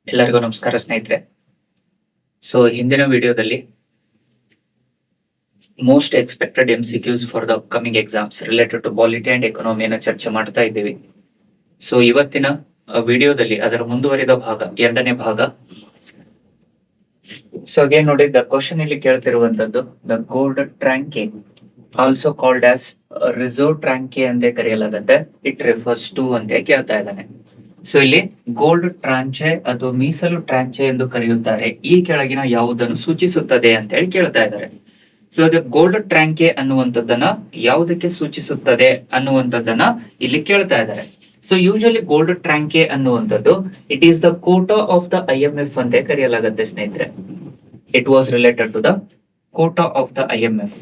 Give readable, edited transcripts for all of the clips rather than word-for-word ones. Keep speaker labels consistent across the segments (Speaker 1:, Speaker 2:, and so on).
Speaker 1: ಎಲ್ಲರಿಗೂ ನಮಸ್ಕಾರ ಸ್ನೇಹಿತರೆ. ಹಿಂದಿನ ವಿಡಿಯೋದಲ್ಲಿ most expected MCQs for the upcoming exams related to polity and ಎಕನಾಮಿಯನ್ನು ಚರ್ಚೆ ಮಾಡ್ತಾ ಇದ್ದೀವಿ. ಇವತ್ತಿನ ವಿಡಿಯೋದಲ್ಲಿ ಅದರ ಮುಂದುವರಿದ ಭಾಗ, ಎರಡನೇ ಭಾಗ. ಅಗೇನ್ ನೋಡಿ, ದ ಕ್ವಶನ್ ಇಲ್ಲಿ ಕೇಳ್ತಿರುವಂತದ್ದು the gold tranche, also called as reserve tranche ಅಂತ ಕರೆಯಲಾಗುತ್ತೆ. ಇಟ್ ರೆಫರ್ಸ್ ಟು ಅಂತ ಕೇಳ್ತಾ ಇದ್ದಾನೆ. ಇಲ್ಲಿ ಗೋಲ್ಡ್ ಟ್ರಾಂಚೆ ಅಥವಾ ಮೀಸಲು ಟ್ರಾಂಚೆ ಎಂದು ಕರೆಯುತ್ತಾರೆ. ಈ ಕೆಳಗಿನ ಯಾವುದನ್ನು ಸೂಚಿಸುತ್ತದೆ ಅಂತ ಹೇಳಿ ಕೇಳ್ತಾ ಇದ್ದಾರೆ. ಅದು ಗೋಲ್ಡ್ ಟ್ರಾಂಕೆ ಅನ್ನುವಂಥದ್ದನ್ನ ಯಾವುದಕ್ಕೆ ಸೂಚಿಸುತ್ತದೆ ಅನ್ನುವಂಥದ್ದನ್ನ ಇಲ್ಲಿ ಕೇಳ್ತಾ ಇದ್ದಾರೆ. ಯೂಶಲಿ ಗೋಲ್ಡ್ ಟ್ರಾಂಕೆ ಅನ್ನುವಂಥದ್ದು it is the quota of the IMF ಅಂತ ಕರೆಯಲಾಗುತ್ತೆ ಸ್ನೇಹಿತರೆ. It was related to the quota of the IMF.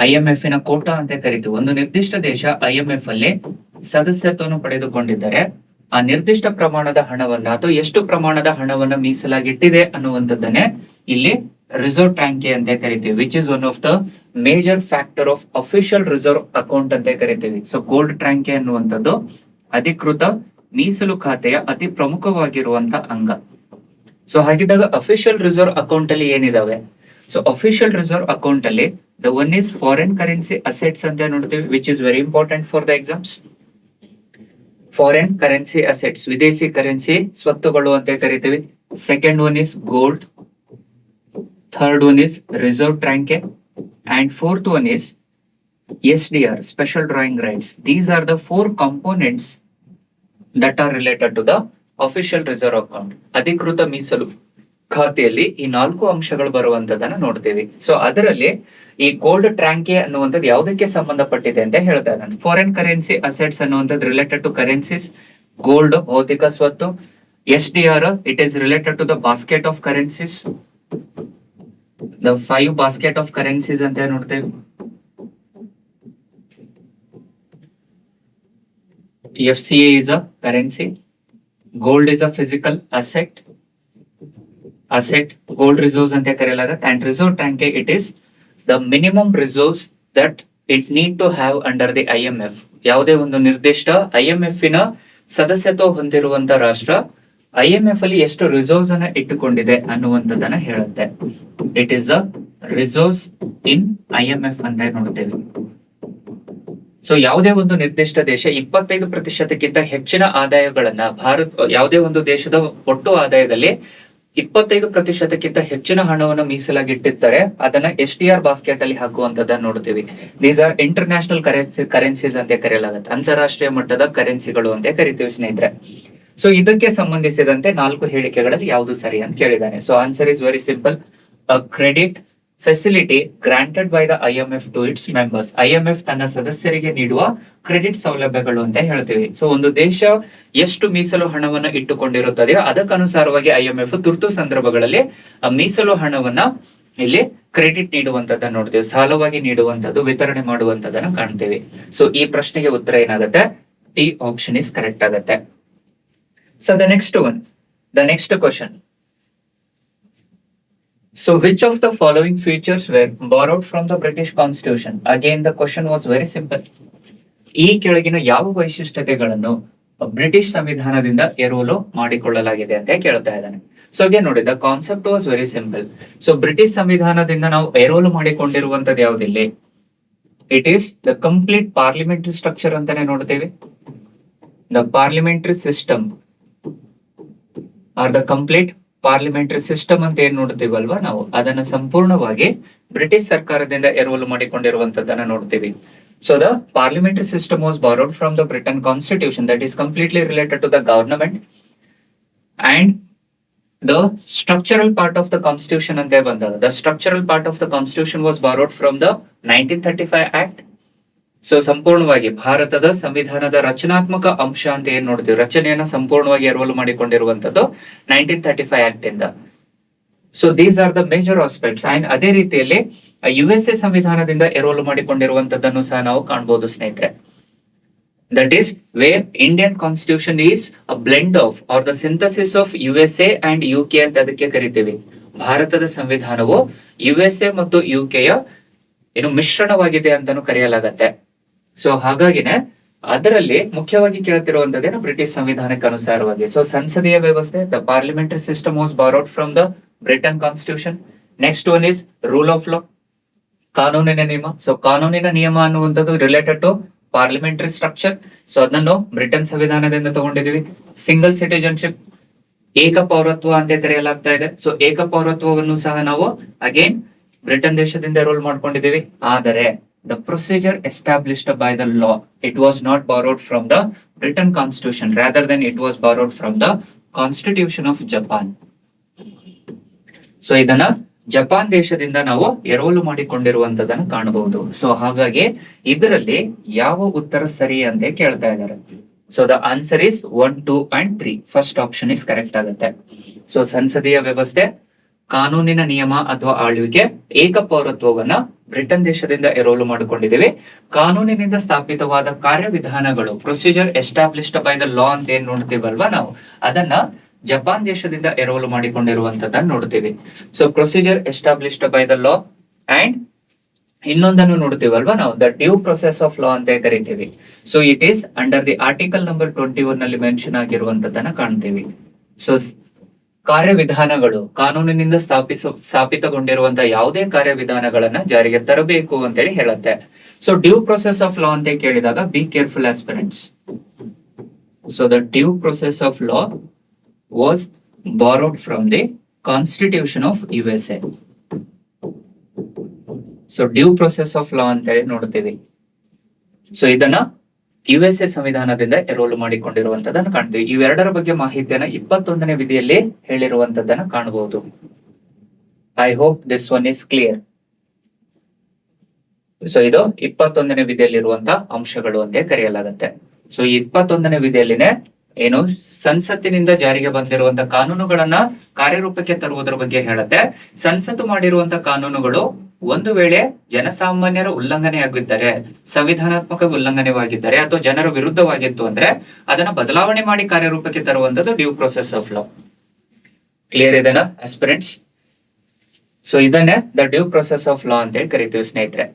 Speaker 1: IMF ನ ಕೋಟಾ ಅಂತ ಕರಿತೀವಿ. ಒಂದು ನಿರ್ದಿಷ್ಟ ದೇಶ IMF ಅಲ್ಲಿ ಸದಸ್ಯತ್ವವನ್ನು ಪಡೆದುಕೊಂಡಿದ್ದರೆ ಆ ನಿರ್ದಿಷ್ಟ ಪ್ರಮಾಣದ ಹಣವನ್ನ ಅಥವಾ ಎಷ್ಟು ಪ್ರಮಾಣದ ಹಣವನ್ನ ಮೀಸಲಾಗಿಟ್ಟಿದೆ ಅನ್ನುವಂಥದ್ದನ್ನೇ ಇಲ್ಲಿ ರಿಸರ್ವ್ ಟ್ಯಾಂಕೆ ಅಂತ ಕರಿತೀವಿ, which is one of the major factor of official reserve account ಅಂತ ಕರಿತೀವಿ. ಗೋಲ್ಡ್ ಟ್ಯಾಂಕೆ ಅನ್ನುವಂಥದ್ದು ಅಧಿಕೃತ ಮೀಸಲು ಖಾತೆಯ ಅತಿ ಪ್ರಮುಖವಾಗಿರುವಂತ ಅಂಗ. ಹಾಗಿದ್ದಾಗ ಅಫಿಷಿಯಲ್ ರಿಸರ್ವ್ ಅಕೌಂಟ್ ಅಲ್ಲಿ ಏನಿದಾವೆ? ಅಫಿಷಿಯಲ್ ರಿಸರ್ವ್ ಅಕೌಂಟ್ ಅಲ್ಲಿ the one is foreign currency assets ಅಂತ ನೋಡ್ತೀವಿ, which is very important for the exams. Foreign currency assets, ವಿದೇಶಿ ಕರೆನ್ಸಿ ಸ್ವತ್ತುಗಳು ಅಂತ ಕರಿತೀವಿ. Second one is gold, third one is reserve tranche, and fourth one is SDR, special drawing rights. These are the 4 components that are related to the official reserve account. ಅಧಿಕೃತ ಮೀಸಲು ಖಾತೆಯಲ್ಲಿ ಈ 4 ಅಂಶಗಳು ಬರುವಂತದನ್ನ ನೋಡ್ತೀವಿ. ಅದರಲ್ಲಿ ಈ ಗೋಲ್ಡ್ ಟ್ರ್ಯಾಂಕೆ ಅನ್ನುವಂಥದ್ದು ಯಾವುದಕ್ಕೆ ಸಂಬಂಧಪಟ್ಟಿದೆ ಅಂತ ಹೇಳ್ತಾ ಇದ್ದಾನೆ. ಫಾರಿನ್ ಕರೆನ್ಸಿ ಅಸೆಟ್ಸ್ ಅನ್ನುವಂಥದ್ದು ರಿಲೇಟೆಡ್ ಟು ಕರೆನ್ಸೀಸ್, ಗೋಲ್ಡ್ ಭೌತಿಕ ಸ್ವತ್ತು, SDR it is related to the basket of currencies, the 5 basket of currencies ಅಂತ ನೋಡ್ತೇವೆ. FCA is a currency, gold is a physical asset, gold reserves ಅಂತ ಕರೆಯಲಾಗುತ್ತೆ, and reserve tanke it is the minimum reserves that it need to have under the IMF. ಯಾವುದೇ ಒಂದು ನಿರ್ದಿಷ್ಟ IMF ನ ಸದಸ್ಯತ್ವ ಹೊಂದಿರುವಂತ ರಾಷ್ಟ್ರ IMF ಅಲ್ಲಿ ಎಷ್ಟು ರಿಸರ್ವ್ಸ್ ಅನ್ನ ಇಟ್ಟುಕೊಂಡಿದೆ ಅನ್ನುವಂಥದ್ದನ್ನ ಹೇಳುತ್ತೆ. It is the reserves in IMF ಅಂತ ನೋಡ್ತೇವೆ. ಯಾವುದೇ ಒಂದು ನಿರ್ದಿಷ್ಟ ದೇಶ 25% ಹೆಚ್ಚಿನ ಆದಾಯಗಳನ್ನ ಯಾವುದೇ ಒಂದು ದೇಶದ ಒಟ್ಟು ಆದಾಯದಲ್ಲಿ 25% ಹೆಚ್ಚಿನ ಹಣವನ್ನು ಮೀಸಲಾಗಿಟ್ಟಿರ್ತಾರೆ, ಅದನ್ನ SDR ಬಾಸ್ಕೆಟ್ ಅಲ್ಲಿ ಹಾಕುವಂತದನ್ನ ನೋಡ್ತೀವಿ. ದೀಸ್ ಆರ್ ಇಂಟರ್ನ್ಯಾಷನಲ್ ಕರೆನ್ಸೀಸ್ ಅಂತ ಕರೆಯಲಾಗುತ್ತೆ, ಅಂತಾರಾಷ್ಟ್ರೀಯ ಮಟ್ಟದ ಕರೆನ್ಸಿಗಳು ಅಂತ ಕರಿತೀವಿ ಸ್ನೇಹಿತರೆ. ಇದಕ್ಕೆ ಸಂಬಂಧಿಸಿದಂತೆ 4 ಹೇಳಿಕೆಗಳಲ್ಲಿ ಯಾವುದು ಸರಿ ಅಂತ ಕೇಳಿದ್ದಾನೆ. Answer is very simple. A credit facility granted by the IMF to its members. IMF ತನ್ನ ಸದಸ್ಯರಿಗೆ ನೀಡುವ ಕ್ರೆಡಿಟ್ ಸೌಲಭ್ಯಗಳು ಅಂತ ಹೇಳ್ತೀವಿ. ಒಂದು ದೇಶ ಎಷ್ಟು ಮೀಸಲು ಹಣವನ್ನು ಇಟ್ಟುಕೊಂಡಿರುತ್ತದೆಯೋ ಅದಕ್ಕನುಸಾರವಾಗಿ IMF ತುರ್ತು ಸಂದರ್ಭಗಳಲ್ಲಿ ಆ ಮೀಸಲು ಹಣವನ್ನ ಇಲ್ಲಿ ಕ್ರೆಡಿಟ್ ನೀಡುವಂತದ್ದನ್ನ ನೋಡ್ತೀವಿ, ಸಾಲವಾಗಿ ನೀಡುವಂತದ್ದು, ವಿತರಣೆ ಮಾಡುವಂತದನ್ನ ಕಾಣ್ತೀವಿ. ಈ ಪ್ರಶ್ನೆಗೆ ಉತ್ತರ ಏನಾಗುತ್ತೆ? ಡಿ ಆಪ್ಷನ್ ಇಸ್ ಕರೆಕ್ಟ್ ಆಗುತ್ತೆ. The next question. which of the following features were borrowed from the British Constitution? Again, the question was very simple. ಈ ಕೆಳಗಿನ ಯಾವ ವೈಶಿಷ್ಟ್ಯತೆಗಳನ್ನು ಬ್ರಿಟಿಷ್ ಸಂವಿಧಾನದಿಂದ ಎರವಲು ಮಾಡಿಕೊಳ್ಳಲಾಗಿದೆ ಅಂತ ಕೇಳ್ತಾ ಇದ್ದಾನೆ. ಅಗೇನ್ ನೋಡಿ, the concept was very simple. British ಸಂವಿಧಾನದಿಂದ ನಾವು ಎರವಲು ಮಾಡಿಕೊಂಡಿರುವಂತದ್ದು ಯಾವುದಿಲ್ಲಿ? It is the complete parliamentary structure ಅಂತಾನೆ ನೋಡ್ತೇವೆ. The parliamentary system are the complete parliamentary system ಅಂತ ಏನ್ ನೋಡ್ತೀವಲ್ವಾ ನಾವು, ಅದನ್ನ ಸಂಪೂರ್ಣವಾಗಿ ಬ್ರಿಟಿಷ್ ಸರ್ಕಾರದಿಂದ ಎರವಲು ಮಾಡಿಕೊಂಡಿರುವಂತದ್ದನ್ನ ನೋಡ್ತೀವಿ. The parliamentary system was borrowed from the Britain constitution that is completely related to the government, and the structural part of the constitution ಅಂತ ಬಂದಾಗ the structural part of the constitution was borrowed from the 1935 act. ಸಂಪೂರ್ಣವಾಗಿ ಭಾರತದ ಸಂವಿಧಾನದ ರಚನಾತ್ಮಕ ಅಂಶ ಅಂತ ಏನ್ ನೋಡ್ತೀವಿ, ರಚನೆಯನ್ನ ಸಂಪೂರ್ಣವಾಗಿ ಎರವಲು ಮಾಡಿಕೊಂಡಿರುವಂತದ್ದು 1935 ಆಕ್ಟ್ ಇಂದ. These are the major aspects. And ಅದೇ ರೀತಿಯಲ್ಲಿ USA ಸಂವಿಧಾನದಿಂದ ಎರವಲು ಮಾಡಿಕೊಂಡಿರುವಂತದ್ದನ್ನು ಸಹ ನಾವು ಕಾಣಬಹುದು ಸ್ನೇಹಿತರೆ. That is where Indian constitution is a blend of are the synthesis of USA and UK ಅಂತ ಅದಕ್ಕೆ ಕರಿತೀವಿ. ಭಾರತದ ಸಂವಿಧಾನವು USA ಮತ್ತು UK ಯ ಮಿಶ್ರಣವಾಗಿದೆ ಅಂತಾನು ಕರೆಯಲಾಗತ್ತೆ. ಹಾಗಾಗಿನೇ ಅದರಲ್ಲಿ ಮುಖ್ಯವಾಗಿ ಕೇಳ್ತಿರುವಂತದ್ದೇನು ಬ್ರಿಟಿಷ್ ಸಂವಿಧಾನಕ್ಕೆ ಅನುಸಾರವಾಗಿ. ಸೊ ಸಂಸದೀಯ ವ್ಯವಸ್ಥೆ, the parliamentary system was borrowed from the Britain constitution. Next one is rule of law, ಕಾನೂನಿನ ನಿಯಮ. ಸೊ ಕಾನೂನಿನ ನಿಯಮ ಅನ್ನುವಂಥದ್ದು related to parliamentary structure. So ಅದನ್ನು ಬ್ರಿಟನ್ ಸಂವಿಧಾನದಿಂದ ತಗೊಂಡಿದೀವಿ. ಸಿಂಗಲ್ ಸಿಟಿಜನ್ಶಿಪ್, ಏಕ ಪೌರತ್ವ ಅಂತ ಕರೆಯಲಾಗ್ತಾ ಇದೆ. ಸೊ ಏಕ ಪೌರತ್ವವನ್ನು ಸಹ ನಾವು ಅಗೇನ್ ಬ್ರಿಟನ್ ದೇಶದಿಂದ ರೂಲ್ ಮಾಡ್ಕೊಂಡಿದ್ದೀವಿ. ಆದರೆ the procedure established by the law, it was not borrowed from the Britain constitution, rather than it was borrowed from the constitution of Japan. So ಇದನ್ನ ಜಪಾನ್ ದೇಶದಿಂದ ನಾವು ಎರವಲು ಮಾಡಿಕೊಂಡಿರುವಂತದನ್ನ ಕಾಣಬಹುದು. ಸೊ ಹಾಗಾಗಿ ಇದರಲ್ಲಿ ಯಾವ ಉತ್ತರ ಸರಿ ಅಂತ ಕೇಳ್ತಾ ಇದ್ದಾರೆ. So the answer is 1, 2 and 3. First option is correct ಆಗುತ್ತೆ. ಸೊ ಸಂಸದೀಯ ವ್ಯವಸ್ಥೆ, ಕಾನೂನಿನ ನಿಯಮ ಅಥವಾ ಆಳ್ವಿಕೆ, ಏಕ ಪೌರತ್ವವನ್ನ ಬ್ರಿಟನ್ ದೇಶದಿಂದ ಎರವಲು ಮಾಡಿಕೊಂಡಿದ್ದೇವೆ. ಕಾನೂನಿನಿಂದ ಸ್ಥಾಪಿತವಾದ ಕಾರ್ಯವಿಧಾನಗಳು, ಪ್ರೊಸೀಜರ್ ಎಸ್ಟಾಬ್ಲಿಷ್ಡ್ ಬೈ ದ ಲಾ ಅಂತ ಏನ್ ನೋಡ್ತೀವಲ್ವಾ ನಾವು, ಅದನ್ನ ಜಪಾನ್ ದೇಶದಿಂದ ಎರವಲು ಮಾಡಿಕೊಂಡಿರುವಂತದನ್ನ ನೋಡ್ತೀವಿ. So procedure established by the law and ಇನ್ನೊಂದನ್ನು ನೋಡ್ತೀವಲ್ವಾ ನಾವು, the due process of law ಅಂತ ಕರಿತೀವಿ. So it is under the article number 21 ನಲ್ಲಿ ಮೆನ್ಷನ್ ಆಗಿರುವಂತದನ್ನ ಕಾಣ್ತೀವಿ. ಸೊ ಕಾರ್ಯವಿಧಾನಗಳು, ಕಾನೂನಿನಿಂದ ಸ್ಥಾಪಿತಗೊಂಡಿರುವಂತಹ ಯಾವುದೇ ಕಾರ್ಯವಿಧಾನಗಳನ್ನ ಜಾರಿಗೆ ತರಬೇಕು ಅಂತೇಳಿ ಹೇಳುತ್ತೆ. So due process of law ಅಂತ ಕೇಳಿದಾಗ be careful aspirants. So the due process of law was borrowed from the constitution of USA. So due process of law ಅಂತ ಹೇಳಿ ನೋಡ್ತೀವಿ. ಸೊ ಇದನ್ನ USA ಸಂವಿಧಾನದಿಂದ ಎರವಲು ಮಾಡಿಕೊಂಡಿರುವಂತದನ್ನು ಕಾಣ್ತೀವಿ. ಇವೆರಡರ ಬಗ್ಗೆ ಮಾಹಿತಿಯನ್ನ 21ನೇ ವಿಧಿಯಲ್ಲಿ ಹೇಳಿರುವಂತದನ್ನ ಕಾಣಬಹುದು. I hope this one is clear. So ಇದು 21ನೇ ವಿಧಿಯಲ್ಲಿರುವಂತಹ ಅಂಶಗಳು ಅಂತ ಕರೆಯಲಾಗುತ್ತೆ. ಸೊ 21ನೇ ವಿಧಿಯಲ್ಲಿನೇ ಏನು ಸಂಸತ್ತಿನಿಂದ ಜಾರಿಗೆ ಬಂದಿರುವಂತಹ ಕಾನೂನುಗಳನ್ನ ಕಾರ್ಯರೂಪಕ್ಕೆ ತರುವುದರ ಬಗ್ಗೆ ಹೇಳುತ್ತೆ. ಸಂಸತ್ತು ಮಾಡಿರುವಂತಹ ಕಾನೂನುಗಳು ಒಂದು ವೇಳೆ ಜನಸಾಮಾನ್ಯರ ಉಲ್ಲಂಘನೆ ಆಗಿದ್ದರೆ, ಸಂವಿಧಾನಾತ್ಮಕ ಉಲ್ಲಂಘನೆವಾಗಿದ್ದರೆ ಅಥವಾ ಜನರ ವಿರುದ್ಧವಾಗಿತ್ತು ಅಂದ್ರೆ ಅದನ್ನ ಬದಲಾವಣೆ ಮಾಡಿ ಕಾರ್ಯರೂಪಕ್ಕೆ ತರುವಂತದ್ದು due process of law. Clear ಇದೆನಾ ಆಸ್ಪಿರೆಂಟ್ಸ್? ಸೊ ಇದನ್ನೇ the due process of law ಅಂತ ಕರಿತೀವಿ ಸ್ನೇಹಿತರೆ.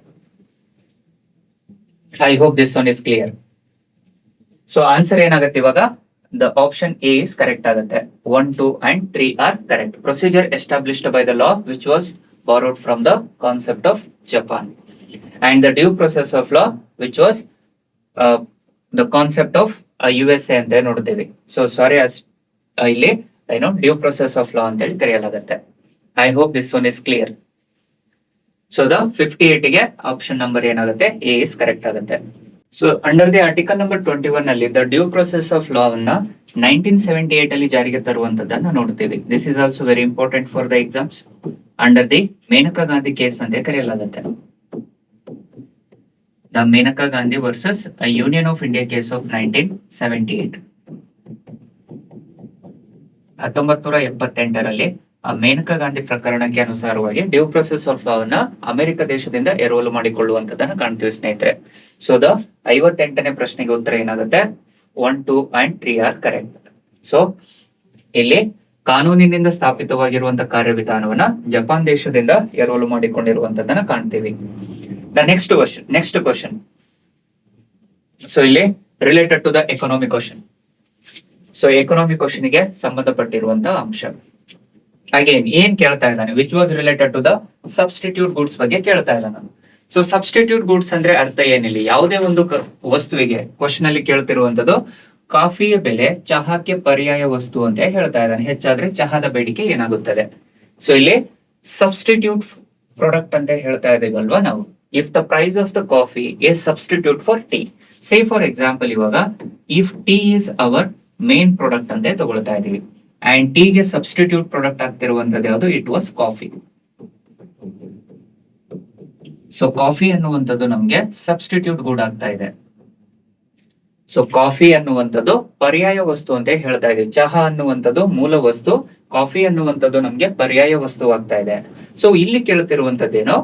Speaker 1: I hope this one is clear. So answer ಏನಾಗುತ್ತೆ ಇವಾಗ? The option A is correct ಆಗುತ್ತೆ. 1, 2 and 3 are correct. Procedure established by the law which was borrowed from the concept of Japan, and the due process of law which was the concept of USA ಅಂತ ನೋಡ್ತೀವಿ. So sorry, ಇಲ್ಲಿ ಏನು due process of law ಅಂತ ಹೇಳಿ ಕರೆಯಲಾಗುತ್ತೆ. I hope this one is clear. So the 58 ಗೆ option number ಏನಾಗುತ್ತೆ? A is correct ಆಗುತ್ತೆ. So under the article number 21 ಅಲ್ಲಿ the due process of law ಅನ್ನ 1978 ಅಲ್ಲಿ ಜಾರಿಗೆ ತರುವಂತದನ್ನ ನೋಡ್ತೀವಿ. This is also very important for the exams. Under the Maneka Gandhi case ಅಂತ ಕರೆಯಲಾಗುತ್ತೆ. The Maneka Gandhi versus union of India case of 1978. 1978ರಲ್ಲಿ ಮೇನಕಾ ಗಾಂಧಿ ಪ್ರಕರಣಕ್ಕೆ ಅನುಸಾರವಾಗಿ ಡ್ಯೂ ಪ್ರೊಸೆಸ್ ಆಫ್ ಲಾ ಅನ್ನ ಅಮೆರಿಕ ದೇಶದಿಂದ ಎರವಲು ಮಾಡಿಕೊಳ್ಳುವಂತದನ್ನ ಕಾಣ್ತೀವಿ ಸ್ನೇಹಿತರೆ. ಸೊ ದ 58ನೇ ಪ್ರಶ್ನೆಗೆ ಉತ್ತರ ಏನಾಗುತ್ತೆ? 1, 2 and 3 ಆರ್ ಕರೆಕ್ಟ್. ಸೊ ಇಲ್ಲಿ ಕಾನೂನಿನಿಂದ ಸ್ಥಾಪಿತವಾಗಿರುವಂತಹ ಕಾರ್ಯವಿಧಾನವನ್ನ ಜಪಾನ್ ದೇಶದಿಂದ ಎರವಲು ಮಾಡಿಕೊಂಡಿರುವಂತದನ್ನ ಕಾಣ್ತೀವಿ. The next question. ಸೊ ಇಲ್ಲಿ related to the economic question. So economic question ಗೆ ಸಂಬಂಧಪಟ್ಟಿರುವಂತಹ ಅಂಶ. ಅಗೇನ್ ಏನ್ ಕೇಳ್ತಾ ಇದ್ದಾನೆ? Which was related to the substitute goods ಬಗ್ಗೆ ಕೇಳ್ತಾ ಇದ್ದಾನೆ. ಸೊ ಸಬ್ಸ್ಟಿಟ್ಯೂಟ್ ಗುಡ್ಸ್ ಅಂದ್ರೆ ಅರ್ಥ ಏನಿಲ್ಲ, ಯಾವುದೇ ಒಂದು ವಸ್ತುವಿಗೆ ಕ್ವಶನ್ ಅಲ್ಲಿ ಕೇಳ್ತಿರುವಂತದ್ದು ಕಾಫಿಯ ಬೆಲೆ ಚಹಾಕ್ಕೆ ಪರ್ಯಾಯ ವಸ್ತು ಅಂತ ಹೇಳ್ತಾ ಇದ್ದಾನೆ. ಹೆಚ್ಚಾದ್ರೆ ಚಹಾದ ಬೇಡಿಕೆ ಏನಾಗುತ್ತದೆ? ಸೊ ಇಲ್ಲಿ ಸಬ್ಸ್ಟಿಟ್ಯೂಟ್ ಪ್ರಾಡಕ್ಟ್ ಅಂತ ಹೇಳ್ತಾ ಇದೀವಲ್ವಾ ನಾವು. If the price of the coffee is substitute for tea, say for example ಇವಾಗ if tea is our main product ಅಂತ ತಗೊಳ್ತಾ ಇದೀವಿ ಅಂಡ್ ಟೀಗೆ ಸಬ್ಸ್ಟಿಟ್ಯೂಟ್ ಪ್ರಾಡಕ್ಟ್ ಆಗ್ತಿರುವಂತದ್ದು ಯಾವುದು? It was coffee. So coffee ಅನ್ನುವಂಥದ್ದು ನಮ್ಗೆ ಸಬ್ಸ್ಟಿಟ್ಯೂಟ್ ಗುಡ್ ಆಗ್ತಾ ಇದೆ. ಸೊ ಕಾಫಿ ಅನ್ನುವಂಥದ್ದು ಪರ್ಯಾಯ ವಸ್ತು ಅಂತ ಹೇಳ್ತಾ ಇದೆ. ಚಹಾ ಅನ್ನುವಂಥದ್ದು ಮೂಲ ವಸ್ತು, ಕಾಫಿ ಅನ್ನುವಂಥದ್ದು ನಮ್ಗೆ ಪರ್ಯಾಯ ವಸ್ತು ಆಗ್ತಾ ಇದೆ. ಸೊ ಇಲ್ಲಿ ಕೇಳ್ತಿರುವಂತದ್ದೇನು?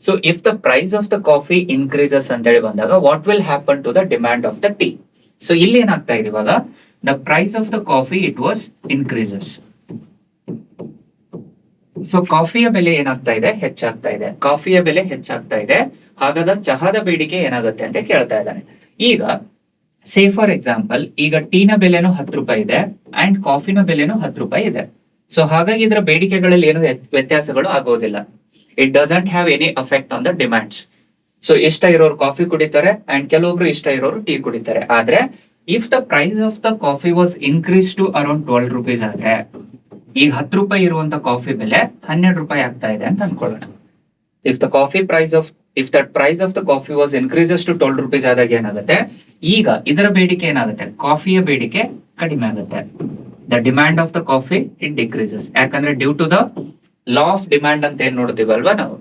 Speaker 1: So if the price of the coffee increases ಅಂತ ಹೇಳಿ ಬಂದಾಗ what will happen to the demand of the tea? So ಇಲ್ಲಿ ಏನಾಗ್ತಾ ಇದೆ ಇವಾಗ? The price of the coffee it was increases. So ಕಾಫಿಯ ಬೆಲೆ ಏನಾಗ್ತಾ ಇದೆ? ಹೆಚ್ಚಾಗ್ತಾ ಇದೆ. ಕಾಫಿಯ ಬೆಲೆ ಹೆಚ್ಚಾಗ್ತಾ ಇದೆ, ಹಾಗಾದ ಚಹಾದ ಬೇಡಿಕೆ ಏನಾಗುತ್ತೆ ಅಂತ ಕೇಳ್ತಾ ಇದ್ದಾನೆ. ಈಗ ಸೇ ಫಾರ್ ಎಕ್ಸಾಂಪಲ್, ಈಗ ಟೀನ ಬೆಲೆನೂ 10 ರೂಪಾಯಿ ಇದೆ ಅಂಡ್ ಕಾಫಿನ ಬೆಲೆನೂ 10 ರೂಪಾಯಿ ಇದೆ. ಸೊ ಹಾಗಾಗಿ ಇದರ ಬೇಡಿಕೆಗಳಲ್ಲಿ ಏನು ವ್ಯತ್ಯಾಸಗಳು ಆಗೋದಿಲ್ಲ. It doesn't have any affect on the demands. So ಇಷ್ಟ ಇರೋರು ಕಾಫಿ ಕುಡಿತಾರೆ ಅಂಡ್ ಕೆಲವೊಬ್ರು ಇಷ್ಟ ಇರೋರು ಟೀ ಕುಡಿತಾರೆ. ಆದ್ರೆ if the price of the coffee was increase to around 12 rupees ಆದ್ರೆ, ಈಗ 10 ರೂಪಾಯಿ ಇರುವಂತ ಕಾಫಿ ಬೆಲೆ 12 ರೂಪಾಯಿ ಆಗ್ತಾ ಇದೆ ಅಂತ ಅನ್ಕೊಳ್ಳೋಣ. If the price of the coffee was increases to 12 rupees ಆದಾಗ ಏನಾಗುತ್ತೆ, ಈಗ ಇದರ ಬೇಡಿಕೆ ಏನಾಗುತ್ತೆ, ಕಾಫಿಯ ಬೇಡಿಕೆ ಕಡಿಮೆ ಆಗುತ್ತೆ. The demand of the coffee it decreases. ಯಾಕಂದ್ರೆ due to the law of demand ಅಂತ ಏನ್ ನೋಡ್ತೀವಲ್ವಾ ನಾವು,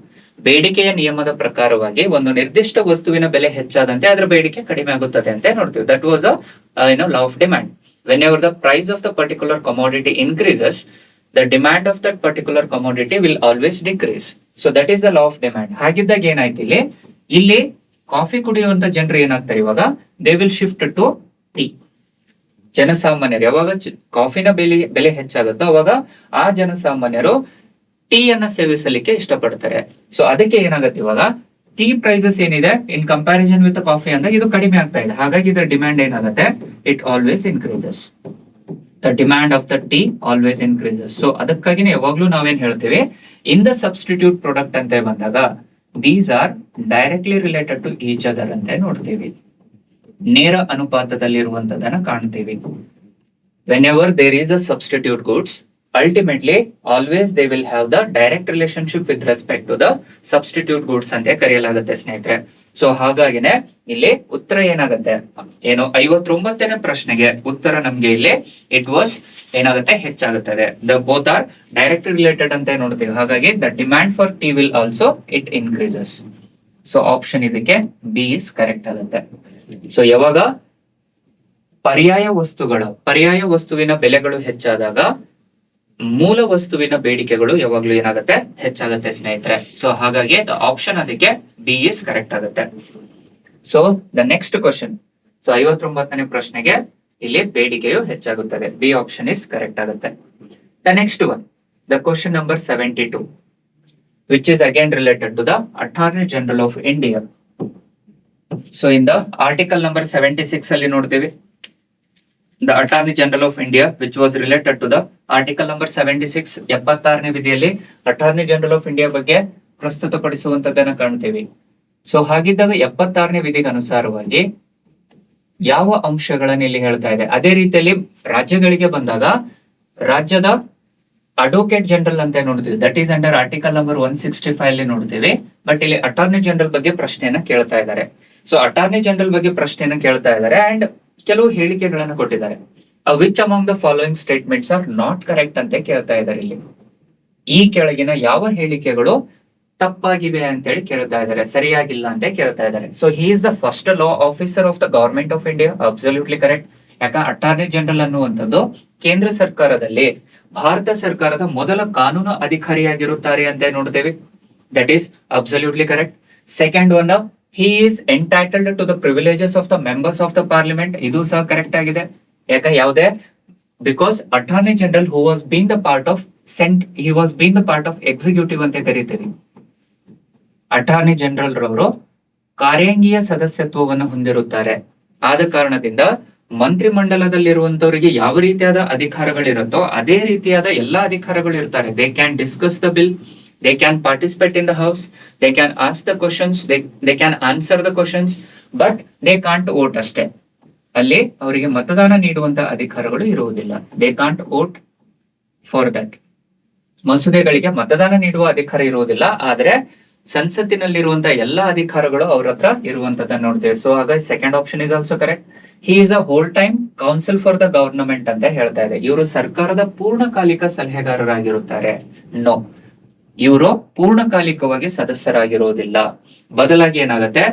Speaker 1: ಬೇಡಿಕೆಯ ನಿಯಮದ ಪ್ರಕಾರವಾಗಿ ಒಂದು ನಿರ್ದಿಷ್ಟ ವಸ್ತುವಿನ ಬೆಲೆ ಹೆಚ್ಚಾದಂತೆ ಅದರ ಬೇಡಿಕೆ ಕಡಿಮೆ ಆಗುತ್ತದೆ ಅಂತ ನೋಡ್ತೀವಿ. That was law of demand. Whenever the price of the particular commodity increases, the demand of that particular commodity will always decrease. So that is the law of demand. ಹಾಗಿದ್ದಾಗ ಏನಾಯ್ತು, ಇಲ್ಲಿ ಕಾಫಿ ಕುಡಿಯುವಂತ ಜನರು ಏನಾಗ್ತಾರೆ, ಇವಾಗ they will shift to tea. ಜನಸಾಮಾನ್ಯರು ಯಾವಾಗ ಕಾಫಿನ ಬೆಲೆ ಹೆಚ್ಚಾಗುತ್ತೋ ಅವಾಗ ಆ ಜನಸಾಮಾನ್ಯರು ಟೀ ಅನ್ನ ಸೇವಿಸಲಿಕ್ಕೆ ಇಷ್ಟಪಡ್ತಾರೆ. ಸೊ ಅದಕ್ಕೆ ಏನಾಗುತ್ತೆ, ಇವಾಗ ಟೀ ಪ್ರೈಸಸ್ ಏನಿದೆ ಇನ್ ಕಂಪ್ಯಾರಿಸನ್ ವಿತ್ ಕಾಫಿ ಅಂದಾಗ ಇದು ಕಡಿಮೆ ಆಗ್ತಾ ಇದೆ. ಹಾಗಾಗಿ ಇದರ ಡಿಮ್ಯಾಂಡ್ ಏನಾಗುತ್ತೆ, it always increases. The demand of the tea always increases. So ಅದಕ್ಕಾಗಿನೇ ಯಾವಾಗ್ಲೂ ನಾವೇನ್ ಹೇಳ್ತೀವಿ, ಇನ್ ದ ಸಬ್ಸ್ಟಿಟ್ಯೂಟ್ ಪ್ರಾಡಕ್ಟ್ ಅಂತ ಬಂದಾಗ these are directly related to each other ಅಂತ ನೋಡ್ತೀವಿ. ನೇರ ಅನುಪಾತದಲ್ಲಿರುವಂತದನ್ನ ಕಾಣ್ತೀವಿ. Whenever there is a substitute goods, ultimately always they will have the direct relationship with respect to the substitute goods ಅಂತ ಕರೆಯಲಾಗುತ್ತೆ ಸ್ನೇಹಿತರೆ. ಸೊ ಹಾಗಾಗಿನೇ ಇಲ್ಲಿ ಉತ್ತರ ಏನಾಗುತ್ತೆ, ಏನು 59ನೇ ಪ್ರಶ್ನೆಗೆ ಉತ್ತರ ನಮ್ಗೆ ಇಲ್ಲಿ ಇಟ್ ವಾಸ್ ಏನಾಗುತ್ತೆ, ಹೆಚ್ಚಾಗುತ್ತದೆ. The both are direct related ಅಂತ ನೋಡ್ತೀವಿ. ಹಾಗಾಗಿ the demand for T will also it increases. So option ಇದಕ್ಕೆ ಬಿ ಇಸ್ ಕರೆಕ್ಟ್ ಆಗುತ್ತೆ. ಸೊ ಯಾವಾಗ ಪರ್ಯಾಯ ವಸ್ತುವಿನ ಬೆಲೆಗಳು ಹೆಚ್ಚಾದಾಗ ಮೂಲ ವಸ್ತುವಿನ ಬೇಡಿಕೆಗಳು ಯಾವಾಗ್ಲೂ ಏನಾಗುತ್ತೆ, ಹೆಚ್ಚಾಗುತ್ತೆ ಸ್ನೇಹಿತರೆ. ಸೊ ಹಾಗಾಗಿ ದ ಆಪ್ಷನ್ ಅದಕ್ಕೆ ಬಿ ಇಸ್ ಕರೆಕ್ಟ್ ಆಗುತ್ತೆ. So the next question, so 59ನೇ ಪ್ರಶ್ನೆಗೆ ಇಲ್ಲಿ ಬೇಡಿಕೆಯು ಹೆಚ್ಚಾಗುತ್ತದೆ. ಬಿ ಆಪ್ಷನ್ ಇಸ್ ಕರೆಕ್ಟ್ ಆಗುತ್ತೆ. The next one, the question number 72, which is again related to the attorney general of India. So in the article number 76 ಅಲ್ಲಿ ನೋಡ್ತೀವಿ, the Attorney General of India, which was related to the article number 76, 76ನೇ ವಿಧಿಯಲ್ಲಿ attorney general of India ಬಗ್ಗೆ ಪ್ರಸ್ತುತಪಡಿಸುವಂತದ್ದನ್ನ ಕಾಣ್ತೀವಿ. So ಹಾಗಿದ್ದಾಗ 76ನೇ ವಿಧಿಗೆ ಅನುಸಾರವಾಗಿ ಯಾವ ಅಂಶಗಳನ್ನ ಇಲ್ಲಿ ಹೇಳ್ತಾ ಇದೆ, ಅದೇ ರೀತಿಯಲ್ಲಿ ರಾಜ್ಯಗಳಿಗೆ ಬಂದಾಗ ರಾಜ್ಯದ ಅಡ್ವೊಕೇಟ್ ಜನರಲ್ ಅಂತ ನೋಡ್ತೀವಿ, that is under article number 165 ಅಲ್ಲಿ ನೋಡ್ತೀವಿ. ಬಟ್ ಇಲ್ಲಿ ಅಟಾರ್ನಿ ಜನರಲ್ ಬಗ್ಗೆ ಪ್ರಶ್ನೆಯನ್ನ ಕೇಳ್ತಾ ಇದ್ದಾರೆ. ಸೊ ಅಟಾರ್ನಿ ಜನರಲ್ ಬಗ್ಗೆ ಪ್ರಶ್ನೆಯನ್ನ ಕೇಳ್ತಾ ಇದ್ದಾರೆ ಅಂಡ್ ಕೆಲವು ಹೇಳಿಕೆಗಳನ್ನು ಕೊಟ್ಟಿದ್ದಾರೆ. Which among the following statements are not correct ಅಂತ ಕೇಳ್ತಾ ಇದ್ದಾರೆ. ಇಲ್ಲಿ ಈ ಕೆಳಗಿನ ಯಾವ ಹೇಳಿಕೆಗಳು ತಪ್ಪಾಗಿವೆ ಅಂತೇಳಿ ಕೇಳ್ತಾ ಇದ್ದಾರೆ, ಸರಿಯಾಗಿಲ್ಲ ಅಂತ ಕೇಳ್ತಾ ಇದ್ದಾರೆ. So he is the first law officer of the government of India, absolutely correct. ಯಾಕ ಅಟಾರ್ನಿ ಜನರಲ್ ಅನ್ನುವಂಥದ್ದು ಕೇಂದ್ರ ಸರ್ಕಾರದಲ್ಲಿ ಭಾರತ ಸರ್ಕಾರದ ಮೊದಲ ಕಾನೂನು ಅಧಿಕಾರಿಯಾಗಿರುತ್ತಾರೆ ಅಂತ ನೋಡ್ತೇವೆ. That is absolutely correct. Second one, he is entitled to the privileges of the members of the parliament. ಇದು ಸಹ ಕರೆಕ್ಟ್ ಆಗಿದೆ. ಯಾಕೆ ಯಾವುದೇ, because attorney general who was been the part of executive ಅಂತ ಕರೀತೀವಿ. ಅಟಾರ್ನಿ ಜನರಲ್ ರವರು ಕಾರ್ಯಾಂಗೀಯ ಸದಸ್ಯತ್ವವನ್ನು ಹೊಂದಿರುತ್ತಾರೆ. ಆದ ಕಾರಣದಿಂದ ಮಂತ್ರಿ ಮಂಡಲದಲ್ಲಿರುವಂತವರಿಗೆ ಯಾವ ರೀತಿಯಾದ ಅಧಿಕಾರಗಳಿರುತ್ತೋ ಅದೇ ರೀತಿಯಾದ ಎಲ್ಲಾ ಅಧಿಕಾರಗಳು ಇರ್ತಾರೆ. They can discuss the bill, they can participate in the house, they can ask the questions, they can answer the questions, but they can't vote ಅಷ್ಟೇ. ಅಲ್ಲಿ ಅವರಿಗೆ ಮತದಾನ ನೀಡುವಂತ ಅಧಿಕಾರಗಳು ಇರುವುದಿಲ್ಲ. they can't vote for that. ಮಸೂದೆಗಳಿಗೆ ಮತದಾನ ನೀಡುವ ಅಧಿಕಾರ ಇರುವುದಿಲ್ಲ, ಆದ್ರೆ ಸಂಸತ್ತಿನಲ್ಲಿರುವಂತ ಎಲ್ಲಾ ಅಧಿಕಾರಗಳು ಅವ್ರ ಹತ್ರ ಇರುವಂತದನ್ನ ನೋಡ್ತೇವೆ. ಸೊ ಹಾಗಾಗಿ second option is also correct. He is a whole time council for the government ಅಂತ ಹೇಳ್ತಾ ಇದೆ. ಇವರು ಸರ್ಕಾರದ ಪೂರ್ಣಕಾಲಿಕ ಸಲಹೆಗಾರರಾಗಿರುತ್ತಾರೆ. ನೋ, ಇವರು ಪೂರ್ಣಕಾಲಿಕವಾಗಿ ಸದಸ್ಯರಾಗಿರುವುದಿಲ್ಲ. ಬದಲಾಗಿ ಏನಾಗುತ್ತೆ,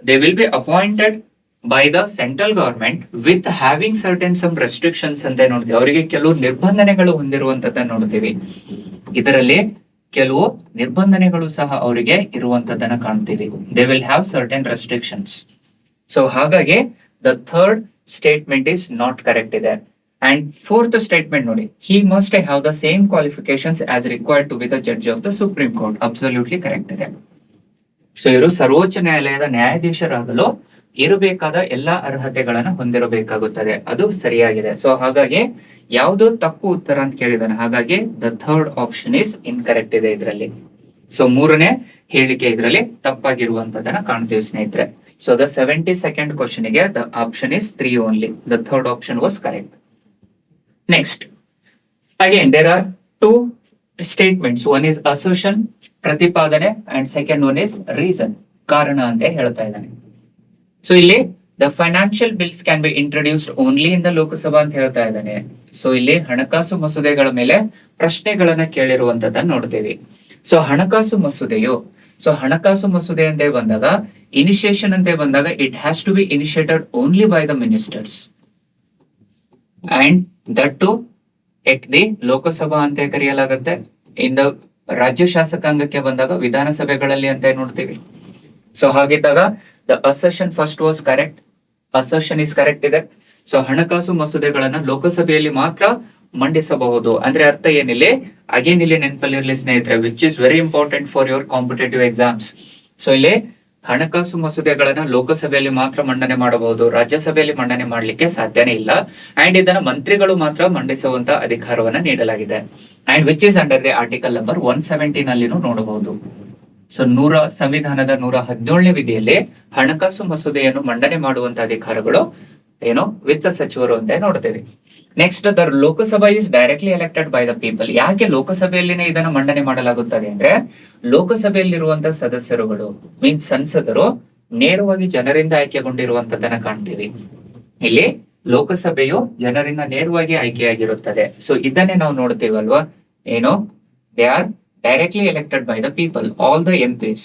Speaker 1: they will be appointed by the central government with having certain some restrictions ಅಂತ ನೋಡ್ತೀವಿ. ಅವರಿಗೆ ಕೆಲವು ನಿರ್ಬಂಧನೆಗಳು ಹೊಂದಿರುವಂತದ್ದನ್ನ ನೋಡ್ತೀವಿ. ಇದರಲ್ಲಿ ಕೆಲವು ನಿರ್ಬಂಧನೆಗಳು ಸಹ ಅವರಿಗೆ ಇರುವಂತದ್ದನ್ನ ಕಾಣ್ತೀವಿ. They will have certain restrictions. So ಹಾಗಾಗಿ the third statement is not correct ಇದೆ. And fourth statement ನೋಡಿ, he must have the same qualifications as required to be the judge of the Supreme Court. Absolutely correct ಇದೆ. So ಇವರು ಸರ್ವೋಚ್ಚ ನ್ಯಾಯಾಲಯದ ನ್ಯಾಯಾಧೀಶರಾಗಲು ಇರಬೇಕಾದ ಎಲ್ಲಾ ಅರ್ಹತೆಗಳನ್ನ ಹೊಂದಿರಬೇಕಾಗುತ್ತದೆ. ಅದು ಸರಿಯಾಗಿದೆ. ಸೊ ಹಾಗಾಗಿ ಯಾವುದು ತಪ್ಪು ಉತ್ತರ ಅಂತ ಕೇಳಿದಾನೆ. ಹಾಗಾಗಿ the third option is incorrect ಇದೆ ಇದರಲ್ಲಿ. ಸೊ ಮೂರನೇ ಹೇಳಿಕೆ ಇದರಲ್ಲಿ ತಪ್ಪಾಗಿರುವಂತದನ್ನ ಕಾಣ್ತೀವಿ ಸ್ನೇಹಿತರೆ. ಸೊ ದ 72nd ಕ್ವಶನ್ ಗೆ the option is 3 only. The third option was correct. Next again there are two statements. One is assertion, ಪ್ರತಿಪಾದನೆ, and second one is reason, ಕಾರಣ ಅಂತ ಹೇಳ್ತಾ ಇದ್ದಾನೆ. ಸೊ ಇಲ್ಲಿ the financial bills can be introduced only in the Lok Sabha ಅಂತ ಹೇಳ್ತಾ ಇದ್ದಾನೆ. So ಇಲ್ಲಿ ಹಣಕಾಸು ಮಸೂದೆಗಳ ಮೇಲೆ ಪ್ರಶ್ನೆಗಳನ್ನ ಕೇಳಿರುವಂತದನ್ನ ನೋಡ್ತೇವೆ. ಸೊ ಹಣಕಾಸು ಮಸೂದೆ ಅಂತ ಬಂದಾಗ, ಇನಿಷಿಯೇಷನ್ ಅಂತ ಬಂದಾಗ it has to be initiated only by the ministers and that too at the Lok Sabha ಅಂತ ಕರೆಯಲಾಗುತ್ತೆ. ಇನ್ ದ ರಾಜ್ಯ ಶಾಸಕಾಂಗಕ್ಕೆ ಬಂದಾಗ ವಿಧಾನಸಭೆಗಳಲ್ಲಿ ಅಂತ ನೋಡ್ತೀವಿ. ಸೊ ಹಾಗಿದ್ದಾಗ the assertion first was correct. Assertion is correct ಇದೆ. ಸೊ ಹಣಕಾಸು ಮಸೂದೆಗಳನ್ನ ಲೋಕಸಭೆಯಲ್ಲಿ ಮಾತ್ರ ಮಂಡಿಸಬಹುದು. ಅಂದ್ರೆ ಅರ್ಥ ಏನಿಲ್ಲ, ಅಗೇನ್ ಇಲ್ಲಿ ನೆನಪಲ್ಲಿರ್ಲಿ ಸ್ನೇಹಿತರೆ, which is very important for your competitive exams. So ಇಲ್ಲಿ ಹಣಕಾಸು ಮಸೂದೆಗಳನ್ನ ಲೋಕಸಭೆಯಲ್ಲಿ ಮಾತ್ರ ಮಂಡನೆ ಮಾಡಬಹುದು, ರಾಜ್ಯಸಭೆಯಲ್ಲಿ ಮಂಡನೆ ಮಾಡ್ಲಿಕ್ಕೆ ಸಾಧ್ಯನೇ ಇಲ್ಲ. ಅಂಡ್ ಇದನ್ನ ಮಂತ್ರಿಗಳು ಮಾತ್ರ ಮಂಡಿಸುವಂತ ಅಧಿಕಾರವನ್ನ ನೀಡಲಾಗಿದೆ. And which is under the article number 117 ನಲ್ಲಿನೂ ನೋಡಬಹುದು. ಸೊ ಸಂವಿಧಾನದ 117ನೇ ವಿಧಿಯಲ್ಲಿ ಹಣಕಾಸು ಮಸೂದೆಯನ್ನು ಮಂಡನೆ ಮಾಡುವಂತ ಅಧಿಕಾರಗಳು ಏನು ವಿತ್ತ ಸಚಿವರು ಅಂತ ನೋಡ್ತೇವೆ. Next the Lok Sabha is directly elected by the people. ಯಾಕೆ ಲೋಕಸಭೆಯಲ್ಲಿನೇ ಇದನ್ನು ಮಂಡನೆ ಮಾಡಲಾಗುತ್ತದೆ ಅಂದ್ರೆ, ಲೋಕಸಭೆಯಲ್ಲಿರುವಂತಹ ಸದಸ್ಯರುಗಳು ಮೀನ್ಸ್ ಸಂಸದರು ನೇರವಾಗಿ ಜನರಿಂದ ಆಯ್ಕೆಗೊಂಡಿರುವಂತದನ್ನ ಕಾಣ್ತೀವಿ. ಇಲ್ಲಿ ಲೋಕಸಭೆಯು ಜನರಿಂದ ನೇರವಾಗಿ ಆಯ್ಕೆಯಾಗಿರುತ್ತದೆ. ಸೊ ಇದನ್ನೇ ನಾವು ನೋಡ್ತೀವಲ್ವಾ, ಏನು they are directly elected by the people. All the MPs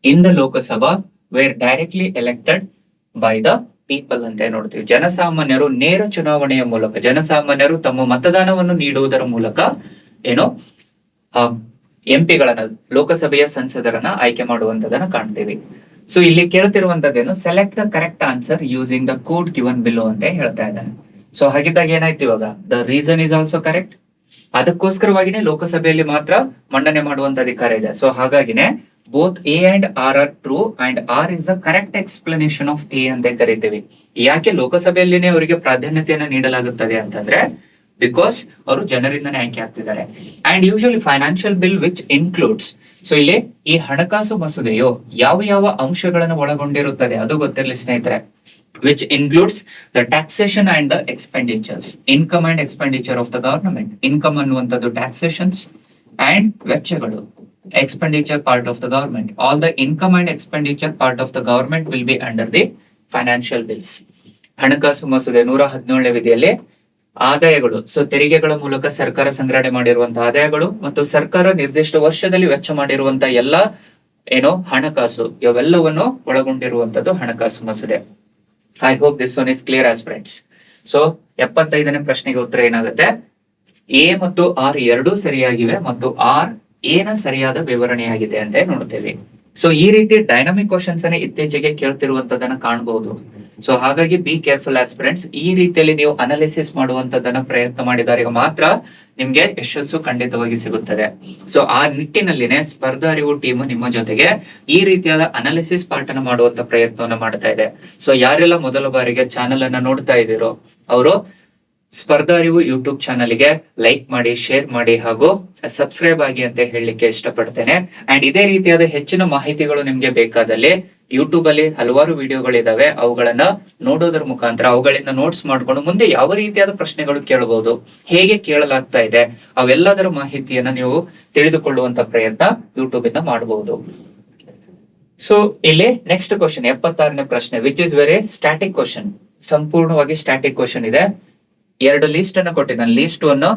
Speaker 1: in the Lok Sabha were directly elected by the people ಅಂತ ನೋಡ್ತೀವಿ. ಜನಸಾಮಾನ್ಯರು ನೇರ ಚುನಾವಣೆಯ ಮೂಲಕ, ಜನಸಾಮಾನ್ಯರು ತಮ್ಮ ಮತದಾನವನ್ನು ನೀಡುವುದರ ಮೂಲಕ ಏನು ಎಂಪಿಗಳನ್ನ, ಲೋಕಸಭೆಯ ಸಂಸದರನ್ನ ಆಯ್ಕೆ ಮಾಡುವಂತದನ್ನ ಕಾಣ್ತೀವಿ. ಸೊ ಇಲ್ಲಿ ಕೇಳ್ತಿರುವಂತದ್ದೇನು, select the correct answer using the code given below ಅಂತ ಹೇಳ್ತಾ ಇದ್ದಾನೆ. ಸೊ ಹಾಗಿದ್ದಾಗ ಏನಾಯ್ತು ಇವಾಗ, the reason is also correct. ಅದಕ್ಕೋಸ್ಕರವಾಗಿನೇ ಲೋಕಸಭೆಯಲ್ಲಿ ಮಾತ್ರ ಮಂಡನೆ ಮಾಡುವಂತ ಅಧಿಕಾರ ಇದೆ. ಸೊ ಹಾಗಾಗಿನೇ both A and R are true and R is the correct explanation of A ಅಂತ ಕರಿತೀವಿ. ಯಾಕೆ ಲೋಕಸಭೆಯಲ್ಲಿನೇ ಅವರಿಗೆ ಪ್ರಾಧಾನ್ಯತೆಯನ್ನು ನೀಡಲಾಗುತ್ತದೆ ಅಂತಂದ್ರೆ, ಬಿಕಾಸ್ ಅವರು ಜನರಿಂದನೇ ಆಯ್ಕೆ ಆಗ್ತಿದ್ದಾರೆ. And usually financial bill which includes, so ಇಲ್ಲಿ ಈ ಹಣಕಾಸು ಮಸೂದೆಯು ಯಾವ ಯಾವ ಅಂಶಗಳನ್ನು ಒಳಗೊಂಡಿರುತ್ತದೆ ಅದು ಗೊತ್ತಿರಲಿ ಸ್ನೇಹಿತರೆ. which includes the taxation and the expenditures, income and expenditure of the government. Income ಅನ್ನುವಂಥದ್ದು taxations and ವೆಚ್ಚಗಳು, expenditure part of the government. All the income and expenditure part of the government will be under the financial bills. ಹಣಕಾಸು ಮಸೂದೆ 117ನೇ ವಿಧಿಯಲ್ಲಿ ಆದಾಯಗಳು, so ತೆರಿಗೆಗಳ ಮೂಲಕ ಸರ್ಕಾರ ಸಂಗ್ರಹಣೆ ಮಾಡಿರುವಂತಹ ಆದಾಯಗಳು ಮತ್ತು ಸರ್ಕಾರ ನಿರ್ದಿಷ್ಟ ವರ್ಷದಲ್ಲಿ ವೆಚ್ಚ ಮಾಡಿರುವಂತಹ ಎಲ್ಲ ಏನೋ ಹಣಕಾಸು, ಇವೆಲ್ಲವನ್ನು ಒಳಗೊಂಡಿರುವಂತದ್ದು ಹಣಕಾಸು ಮಸೂದೆ. I hope this one is clear aspirants. So 75ನೇ ಪ್ರಶ್ನೆಗೆ ಉತ್ತರ ಏನಾಗುತ್ತೆ, ಎ ಮತ್ತು ಆರ್ ಎರಡೂ ಸರಿಯಾಗಿವೆ ಮತ್ತು ಆರ್ ಏನ ಸರಿಯಾದ ವಿವರಣೆಯಾಗಿದೆ ಅಂತ ನೋಡ್ತೇವೆ. ಸೊ ಈ ರೀತಿ ಡೈನಾಮಿಕ್ ಕ್ವಶನ್ಸ್ ಅನ್ನ ಇತ್ತೀಚೆಗೆ ಕೇಳ್ತಿರುವಂತದನ್ನ ಕಾಣಬಹುದು. ಸೊ ಹಾಗಾಗಿ ಬಿ ಕೇರ್ಫುಲ್ ಆಸ್ಪಿರೆಂಟ್ಸ್. ಈ ರೀತಿಯಲ್ಲಿ ನೀವು ಅನಾಲಿಸಿಸ್ ಮಾಡುವಂತದನ್ನ ಪ್ರಯತ್ನ ಮಾಡಿದಾಗ ಮಾತ್ರ ನಿಮ್ಗೆ ಯಶಸ್ಸು ಖಂಡಿತವಾಗಿ ಸಿಗುತ್ತದೆ. ಸೊ ಆ ನಿಟ್ಟಿನಲ್ಲಿನೇ ಸ್ಪರ್ಧಾ ಅರಿವು ಟೀಮ್ ನಿಮ್ಮ ಜೊತೆಗೆ ಈ ರೀತಿಯಾದ ಅನಾಲಿಸಿಸ್ ಪಾರ್ಟ್ ಅನ್ನು ಮಾಡುವಂತ ಪ್ರಯತ್ನವನ್ನ ಮಾಡ್ತಾ ಇದೆ. ಸೊ ಯಾರೆಲ್ಲ ಮೊದಲ ಬಾರಿಗೆ ಚಾನೆಲ್ ಅನ್ನ ನೋಡ್ತಾ ಇದ್ದೀರೋ ಅವರು ಸ್ಪರ್ಧಾ ಅರಿವು ಯೂಟ್ಯೂಬ್ ಚಾನಲ್ಗೆ ಲೈಕ್ ಮಾಡಿ, ಶೇರ್ ಮಾಡಿ ಹಾಗೂ ಸಬ್ಸ್ಕ್ರೈಬ್ ಆಗಿ ಅಂತ ಹೇಳಲಿಕ್ಕೆ ಇಷ್ಟಪಡ್ತೇನೆ. ಅಂಡ್ ಇದೇ ರೀತಿಯಾದ ಹೆಚ್ಚಿನ ಮಾಹಿತಿಗಳು ನಿಮ್ಗೆ ಬೇಕಾದಲ್ಲಿ ಯೂಟ್ಯೂಬ್ ಅಲ್ಲಿ ಹಲವಾರು ವಿಡಿಯೋಗಳಿದಾವೆ, ಅವುಗಳನ್ನ ನೋಡೋದ್ರ ಮುಖಾಂತರ ಅವುಗಳಿಂದ ನೋಟ್ಸ್ ಮಾಡ್ಕೊಂಡು ಮುಂದೆ ಯಾವ ರೀತಿಯಾದ ಪ್ರಶ್ನೆಗಳು ಕೇಳಬಹುದು, ಹೇಗೆ ಕೇಳಲಾಗ್ತಾ ಇದೆ, ಅವೆಲ್ಲದರ ಮಾಹಿತಿಯನ್ನ ನೀವು ತಿಳಿದುಕೊಳ್ಳುವಂತ ಪ್ರಯತ್ನ ಯೂಟ್ಯೂಬ್ ಇಂದ ಮಾಡಬಹುದು. ಸೊ ಇಲ್ಲಿ ನೆಕ್ಸ್ಟ್ ಕ್ವಶನ್ 76ನೇ ಪ್ರಶ್ನೆ, which is very static question. ಸಂಪೂರ್ಣವಾಗಿ ಸ್ಟ್ಯಾಟಿಕ್ ಕ್ವಶನ್ ಇದೆ. ಎರಡು ಲೀಸ್ಟ್ ಅನ್ನು ಕೊಟ್ಟಿದ್ದಾನೆ, ಲೀಸ್ಟ್ ಅನ್ನು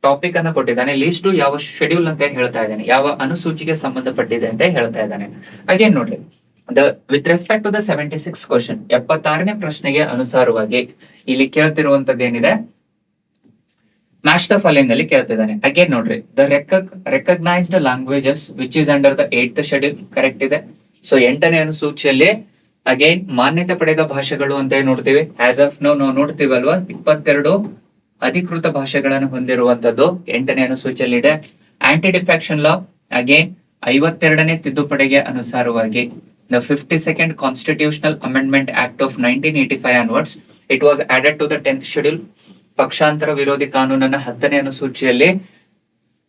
Speaker 1: ಟಾಪಿಕ್ ಅನ್ನು ಕೊಟ್ಟಿದ್ದಾನೆ, ಲೀಸ್ಟ್ ಯಾವ ಶೆಡ್ಯೂಲ್ ಅಂತ ಹೇಳ್ತಾ ಇದ್ದಾನೆ, ಯಾವ ಅನುಸೂಚಿಗೆ ಸಂಬಂಧಪಟ್ಟಿದೆ ಅಂತ ಹೇಳ್ತಾ ಇದ್ದಾನೆ. ಅಗೇನ್ ನೋಡ್ರಿ, with respect to the 76 question, 76ನೇ ಪ್ರಶ್ನೆಗೆ ಅನುಸಾರವಾಗಿ ಇಲ್ಲಿ ಕೇಳ್ತಿರುವಂತದ್ದು ಏನಿದೆ, ಮ್ಯಾಚ್ ದ ಫಾಲೋಯಿಂಗ್ ಅಲ್ಲಿ ಕೇಳ್ತಿದ್ದಾನೆ. ಅಗೇನ್ ನೋಡ್ರಿ, the recognised languages which is under the 8th schedule correct ಇದೆ. ಸೊ 8ನೇ ಅನುಸೂಚಿಯಲ್ಲಿ ಅಗೇನ್ ಮಾನ್ಯತೆ ಪಡೆದ ಭಾಷೆಗಳು ಅಂತ ನೋಡ್ತೀವಿ. ಆಸ್ ಆಫ್ ನಾವು ನೋಡ್ತೀವಲ್ವಾ, 22 ಅಧಿಕೃತ ಭಾಷೆಗಳನ್ನು ಹೊಂದಿರುವಂತದ್ದು 8ನೇ ಅನುಸೂಚಿಯಲ್ಲಿ ಇದೆ. ಆಂಟಿ ಡಿಫೆಕ್ಷನ್ ಲಾ ಅಗೇನ್ 52ನೇ ತಿದ್ದುಪಡಿಗೆ ಅನುಸಾರವಾಗಿ The 52nd Constitutional Amendment Act of 1985 onwards, it was added to the 10th schedule. ಪಕ್ಷಾಂತರ ವಿರೋಧಿ ಕಾನೂನನ್ನ 10ನೇ ಅನುಸೂಚಿಯಲ್ಲಿ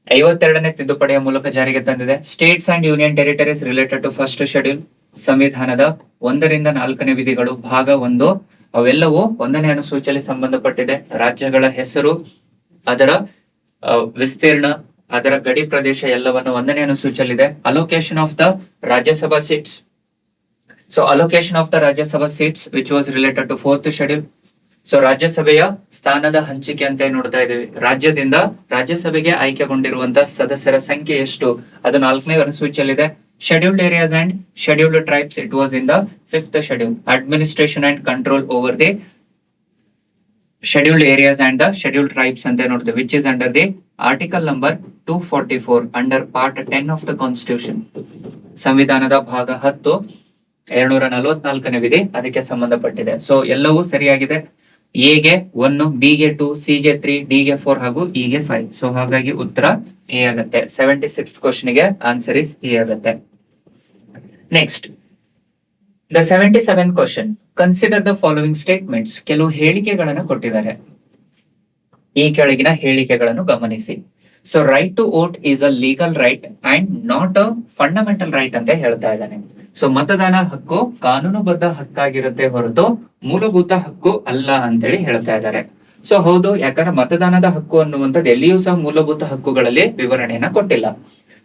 Speaker 1: 52ನೇ ತಿದ್ದುಪಡಿಯ ಮೂಲಕ ಜಾರಿಗೆ ತಂದಿದೆ. States and union territories related to first schedule, ಸಂವಿಧಾನದ 1ರಿಂದ 4ನೇ ವಿಧಿಗಳು ಭಾಗ 1 ಅವೆಲ್ಲವೂ 1ನೇ ಅನುಸೂಚಿಯಲ್ಲಿ ಸಂಬಂಧಪಟ್ಟಿದೆ. ರಾಜ್ಯಗಳ ಹೆಸರು, ಅದರ ವಿಸ್ತೀರ್ಣ, ಅದರ ಗಡಿ ಪ್ರದೇಶ ಎಲ್ಲವನ್ನು 1ನೇ ಅನುಸೂಚಿಯಲ್ಲಿದೆ. Allocation of the Rajya Sabha seats, so allocation of the Rajya Sabha seats which was related to 4th schedule. So ರಾಜ್ಯಸಭೆಯ ಸ್ಥಾನದ ಹಂಚಿಕೆ ಅಂತ ನೋಡ್ತಾ ಇದ್ದೀವಿ. ರಾಜ್ಯದಿಂದ ರಾಜ್ಯಸಭೆಗೆ ಆಯ್ಕೆಗೊಂಡಿರುವಂತಹ ಸದಸ್ಯರ ಸಂಖ್ಯೆ ಎಷ್ಟು, ಅದು 4ನೇ ಅನುಸೂಚಿಯಲ್ಲಿದೆ. Scheduled areas and scheduled tribes, it was in the 5th schedule. Administration and control over the scheduled areas and the scheduled tribes ಅಂತ ನೋಡ್ತೇವೆ, which is under the article number 244 under part 10 of the constitution. ಸಂವಿಧಾನದ ಭಾಗ 10 244ನೇ ವಿಧಿ ಅದಕ್ಕೆ ಸಂಬಂಧಪಟ್ಟಿದೆ. So ಎಲ್ಲವೂ ಸರಿಯಾಗಿದೆ. ಎಗೆ 1, ಬಿಗೆ 2, ಸಿಗೆ 3, ಡಿಗೆ 4 ಹಾಗೂ ಇಗೆ 5. ಸೊ ಹಾಗಾಗಿ ಉತ್ತರ ಎ ಆಗುತ್ತೆ. 76th ಕ್ವಶನ್ ಗೆ ಆನ್ಸರ್ ಇಸ್ ಎ ಆಗುತ್ತೆ. Next the 77th question, consider the following statements. ಕೆಲವು ಹೇಳಿಕೆಗಳನ್ನು ಕೊಟ್ಟಿದ್ದಾರೆ. ಈ ಕೆಳಗಿನ ಹೇಳಿಕೆಗಳನ್ನು ಗಮನಿಸಿ. So right to vote is a legal right and not a fundamental right ಅಂತ ಹೇಳ್ತಾ ಇದ್ದಾನೆ. ಸೊ ಮತದಾನ ಹಕ್ಕು ಕಾನೂನುಬದ್ಧ ಹಕ್ಕಾಗಿರುತ್ತೆ ಹೊರತು ಮೂಲಭೂತ ಹಕ್ಕು ಅಲ್ಲ ಅಂತೇಳಿ ಹೇಳ್ತಾ ಇದ್ದಾರೆ. ಸೊ ಹೌದು, ಯಾಕಂದ್ರೆ ಮತದಾನದ ಹಕ್ಕು ಅನ್ನುವಂಥದ್ದು ಎಲ್ಲಿಯೂ ಸಹ ಮೂಲಭೂತ ಹಕ್ಕುಗಳಲ್ಲಿ ವಿವರಣೆಯನ್ನ ಕೊಟ್ಟಿಲ್ಲ.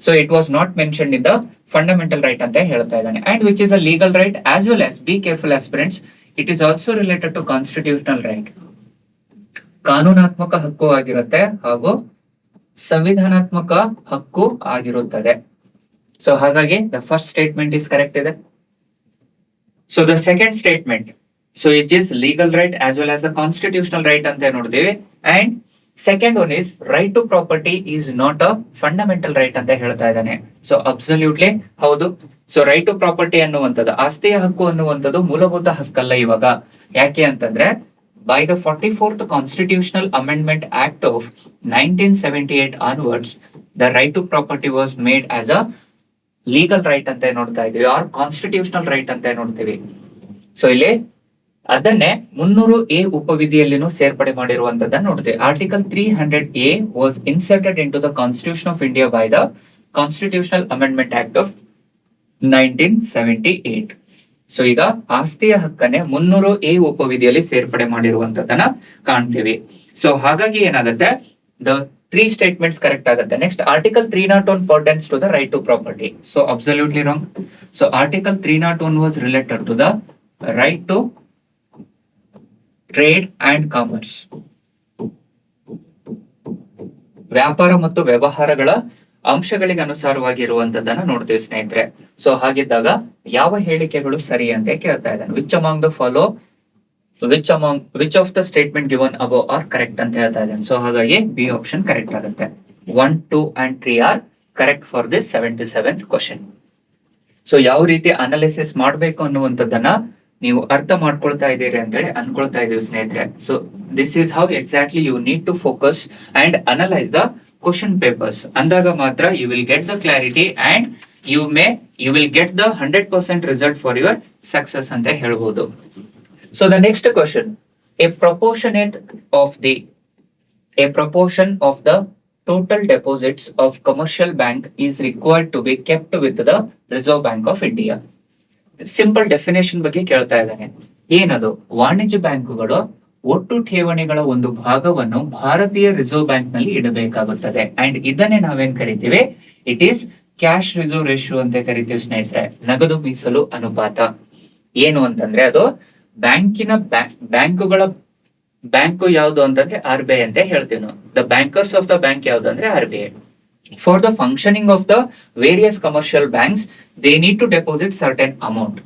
Speaker 1: So it was not mentioned in the fundamental right ಅಂತ ಹೇಳ್ತಾ ಇದ್ದಾನೆ. And which is a legal right as well as, be careful aspirants, it is also related to constitutional right. ಕಾನೂನಾತ್ಮಕ ಹಕ್ಕು ಆಗಿರುತ್ತೆ ಹಾಗೂ ಸಂವಿಧಾನಾತ್ಮಕ ಹಕ್ಕು ಆಗಿರುತ್ತದೆ. ಸೊ ಹಾಗಾಗಿ the first statement is correct ಇದೆ. So the second statement, so it is legal right as well as the constitutional right ಅಂತ ನೋಡ್ತೀವಿ. And second one is right to property is not a fundamental right ಅಂತ ಹೇಳ್ತಾ ಇದ್ದಾನೆ. So absolutely ಹೌದು. So right to property ಅನ್ನುವಂಥದ್ದು, ಆಸ್ತಿಯ ಹಕ್ಕು ಅನ್ನುವಂಥದ್ದು ಮೂಲಭೂತ ಹಕ್ಕಲ್ಲ ಇವಾಗ. ಯಾಕೆ ಅಂತಂದ್ರೆ by the 44th Constitutional Amendment Act of 1978 onwards, the right to property was made as a legal right ಅಂತ ನೋಡ್ತಾ ಇದೀವಿ, ಆರ್ ಕಾನ್ಸ್ಟಿಟ್ಯೂಷನಲ್ ರೈಟ್ ಅಂತ ನೋಡ್ತೀವಿ. ಸೊ ಇಲ್ಲಿ ಅದನ್ನೇ 300A ಉಪವಿಧಿಯಲ್ಲಿನೂ ಸೇರ್ಪಡೆ ಮಾಡಿರುವಂತದ್ದನ್ನು ನೋಡ್ತೀವಿ. Article 300A was inserted into the Constitution of India by the Constitutional Amendment Act of 1978. So ಈಗ ಆಸ್ತಿಯ ಹಕ್ಕನ್ನೇ 300A ಉಪವಿಧಿಯಲ್ಲಿ ಸೇರ್ಪಡೆ ಮಾಡಿರುವಂತದನ್ನ ಕಾಣ್ತೀವಿ. ಸೊ ಹಾಗಾಗಿ ಏನಾಗುತ್ತೆ, ದ 3 ಸ್ಟೇಟ್ಮೆಂಟ್ಸ್ ಕರೆಕ್ಟ್ ಆಗುತ್ತೆ. Next article 301 pertains to the right to property. So absolutely wrong. So article 301 was related to the right to trade and commerce. ವ್ಯಾಪಾರ ಮತ್ತು ವ್ಯವಹಾರಗಳ ಅಂಶಗಳಿಗೆ ಅನುಸಾರವಾಗಿ ಇರುವಂತದ್ದನ್ನ ನೋಡ್ತೀವಿ ಸ್ನೇಹಿತರೆ. ಸೊ ಹಾಗಿದ್ದಾಗ ಯಾವ ಹೇಳಿಕೆಗಳು ಸರಿ ಅಂತ ಕೇಳ್ತಾ ಇದ್ದಾನೆ. Which of the statement given above R correct ಅಂತ ಹೇಳ್ತಾ ಇದ್ದಾನೆ. ಸೊ ಹಾಗಾಗಿ ಬಿ ಆಪ್ಷನ್ ಕರೆಕ್ಟ್ ಆಗುತ್ತೆ. 1, 2 and 3 are correct for this 77th question. So ಯಾವ ರೀತಿ ಅನಾಲಿಸಿಸ್ ಮಾಡಬೇಕು ಅನ್ನುವಂಥದ್ದನ್ನ ನೀವು ಅರ್ಥ ಮಾಡ್ಕೊಳ್ತಾ ಇದ್ದೀರಿ ಅಂತೇಳಿ ಅನ್ಕೊಳ್ತಾ ಇದೀವಿ ಸ್ನೇಹಿತರೆ. So this is how exactly you need to focus and analyse the question papers. ಅಂದಾಗ ಮಾತ್ರ you will get the clarity and you will get the 100% result for your success ಅಂತ ಹೇಳ್ಬೋದು. So the next question, a proportion of the total deposits of commercial bank is required to be kept with the Reserve Bank of India. Simple definition ಬಗ್ಗೆ ಕೇಳ್ತಾ ಇದ್ದಾನೆ. ಏನದು? ವಾಣಿಜ್ಯ ಬ್ಯಾಂಕುಗಳು ಒಟ್ಟು ಠೇವಣಿಗಳ ಒಂದು ಭಾಗವನ್ನು ಭಾರತೀಯ ರಿಸರ್ವ್ ಬ್ಯಾಂಕ್ ನಲ್ಲಿ ಇಡಬೇಕಾಗುತ್ತದೆ. ಅಂಡ್ ಇದನ್ನೇ ನಾವೇನ್ ಕರಿತೀವಿ, it is cash reserve ratio ಅಂತ ಕರಿತೀವಿ ಸ್ನೇಹಿತರೆ. ನಗದು ಮೀಸಲು ಅನುಪಾತ. ಏನು ಅಂತಂದ್ರೆ ಅದು ಬ್ಯಾಂಕು ಯಾವುದು ಅಂತಂದ್ರೆ RBI ಅಂತ ಹೇಳ್ತೀವಿ ನಾವು. The bankers of the bank ಯಾವ್ದು ಅಂದ್ರೆ RBI. For the functioning of the various commercial banks they need to deposit certain amount.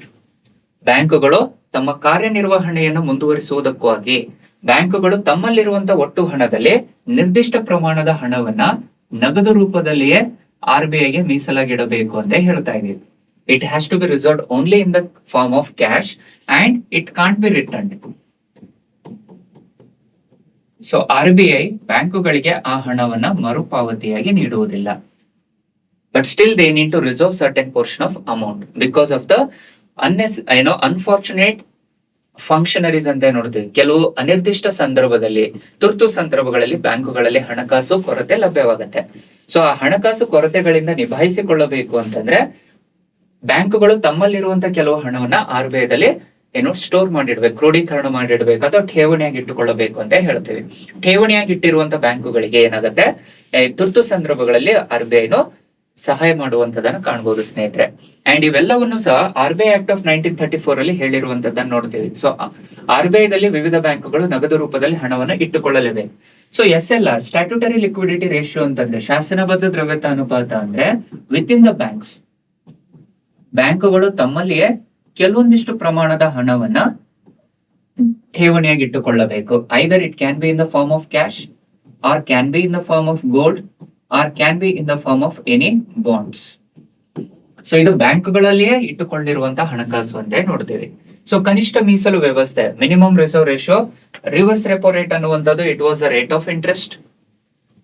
Speaker 1: ಬ್ಯಾಂಕುಗಳು ತಮ್ಮ ಕಾರ್ಯನಿರ್ವಹಣೆಯನ್ನು ಮುಂದುವರಿಸುವುದಕ್ಕಾಗಿ ಬ್ಯಾಂಕುಗಳು ತಮ್ಮಲ್ಲಿರುವಂತಹ ಒಟ್ಟು ಹಣದಲ್ಲಿ ನಿರ್ದಿಷ್ಟ ಪ್ರಮಾಣದ ಹಣವನ್ನ ನಗದು ರೂಪದಲ್ಲಿಯೇ RBIಗೆ ಮೀಸಲಾಗಿಡಬೇಕು ಅಂತ ಹೇಳ್ತಾ ಇದೀವಿ. It has to be reserved only in the form of cash and it can't be returned. So RBI ಬ್ಯಾಂಕುಗಳಿಗೆ ಆ ಹಣವನ್ನ ಮರುಪಾವತಿಯಾಗಿ ನೀಡುವುದಿಲ್ಲ. But still they need to reserve certain portion of amount because of the unfortunate functionaries ಅಂತ ನೋಡ್ತೀವಿ. ಕೆಲವು ಅನಿರ್ದಿಷ್ಟ ಸಂದರ್ಭದಲ್ಲಿ, ತುರ್ತು ಸಂದರ್ಭಗಳಲ್ಲಿ ಬ್ಯಾಂಕುಗಳಲ್ಲಿ ಹಣಕಾಸು ಕೊರತೆ ಲಭ್ಯವಾಗುತ್ತೆ. ಸೊ ಆ ಹಣಕಾಸು ಕೊರತೆಗಳಿಂದ ನಿಭಾಯಿಸಿಕೊಳ್ಳಬೇಕು ಅಂತಂದ್ರೆ ಬ್ಯಾಂಕುಗಳು ತಮ್ಮಲ್ಲಿರುವಂತಹ ಕೆಲವು ಹಣವನ್ನ RBI ದಲ್ಲಿ ಸ್ಟೋರ್ ಮಾಡಿಡ್ಬೇಕು, ಕ್ರೋಢೀಕರಣ ಮಾಡಿಡ್ಬೇಕು, ಅಥವಾ ಠೇವಣಿಯಾಗಿ ಇಟ್ಟುಕೊಳ್ಳಬೇಕು ಅಂತ ಹೇಳ್ತೀವಿ. ಠೇವಣಿಯಾಗಿ ಇಟ್ಟಿರುವಂತಹ ಬ್ಯಾಂಕುಗಳಿಗೆ ಏನಾಗುತ್ತೆ, ತುರ್ತು ಸಂದರ್ಭಗಳಲ್ಲಿ RBI ಸಹಾಯ ಮಾಡುವಂತದನ್ನ ಕಾಣಬಹುದು ಸ್ನೇಹಿತರೆ. ಅಂಡ್ ಇವೆಲ್ಲವನ್ನು ಸಹ RBI ಆಕ್ಟ್ ಆಫ್ 1934 ಅಲ್ಲಿ ಹೇಳಿರುವಂತದ್ದನ್ನ ನೋಡ್ತೀವಿ. ಸೊ RBI ದಲ್ಲಿ ವಿವಿಧ ಬ್ಯಾಂಕುಗಳು ನಗದು ರೂಪದಲ್ಲಿ ಹಣವನ್ನು ಇಟ್ಟುಕೊಳ್ಳಲೇಬೇಕು. So SLR, statutory liquidity ratio ಅಂತಂದ್ರೆ ಶಾಸನಬದ್ಧ ದ್ರವ್ಯತಾ ಅನುಪಾತ ಅಂದ್ರೆ ವಿತ್ ಇನ್ ದ ಬ್ಯಾಂಕ್ಸ್, ಬ್ಯಾಂಕುಗಳು ತಮ್ಮಲ್ಲಿಯೇ ಕೆಲವೊಂದಿಷ್ಟು ಪ್ರಮಾಣದ ಹಣವನ್ನ ಠೇವಣಿಯಾಗಿ ಇಟ್ಟುಕೊಳ್ಳಬೇಕು. Either it can be in the form of cash, or can be in the form of gold, or can be in the form of any bonds. So ಇದು ಬ್ಯಾಂಕುಗಳಲ್ಲಿಯೇ ಇಟ್ಟುಕೊಂಡಿರುವಂತಹ ಹಣಕಾಸು ಅಂತ ನೋಡ್ತೀವಿ. ಸೊ ಕನಿಷ್ಠ ಮೀಸಲು ವ್ಯವಸ್ಥೆ, minimum reserve ratio, reverse repo rate ಅನ್ನುವಂಥದ್ದು it was the rate of interest.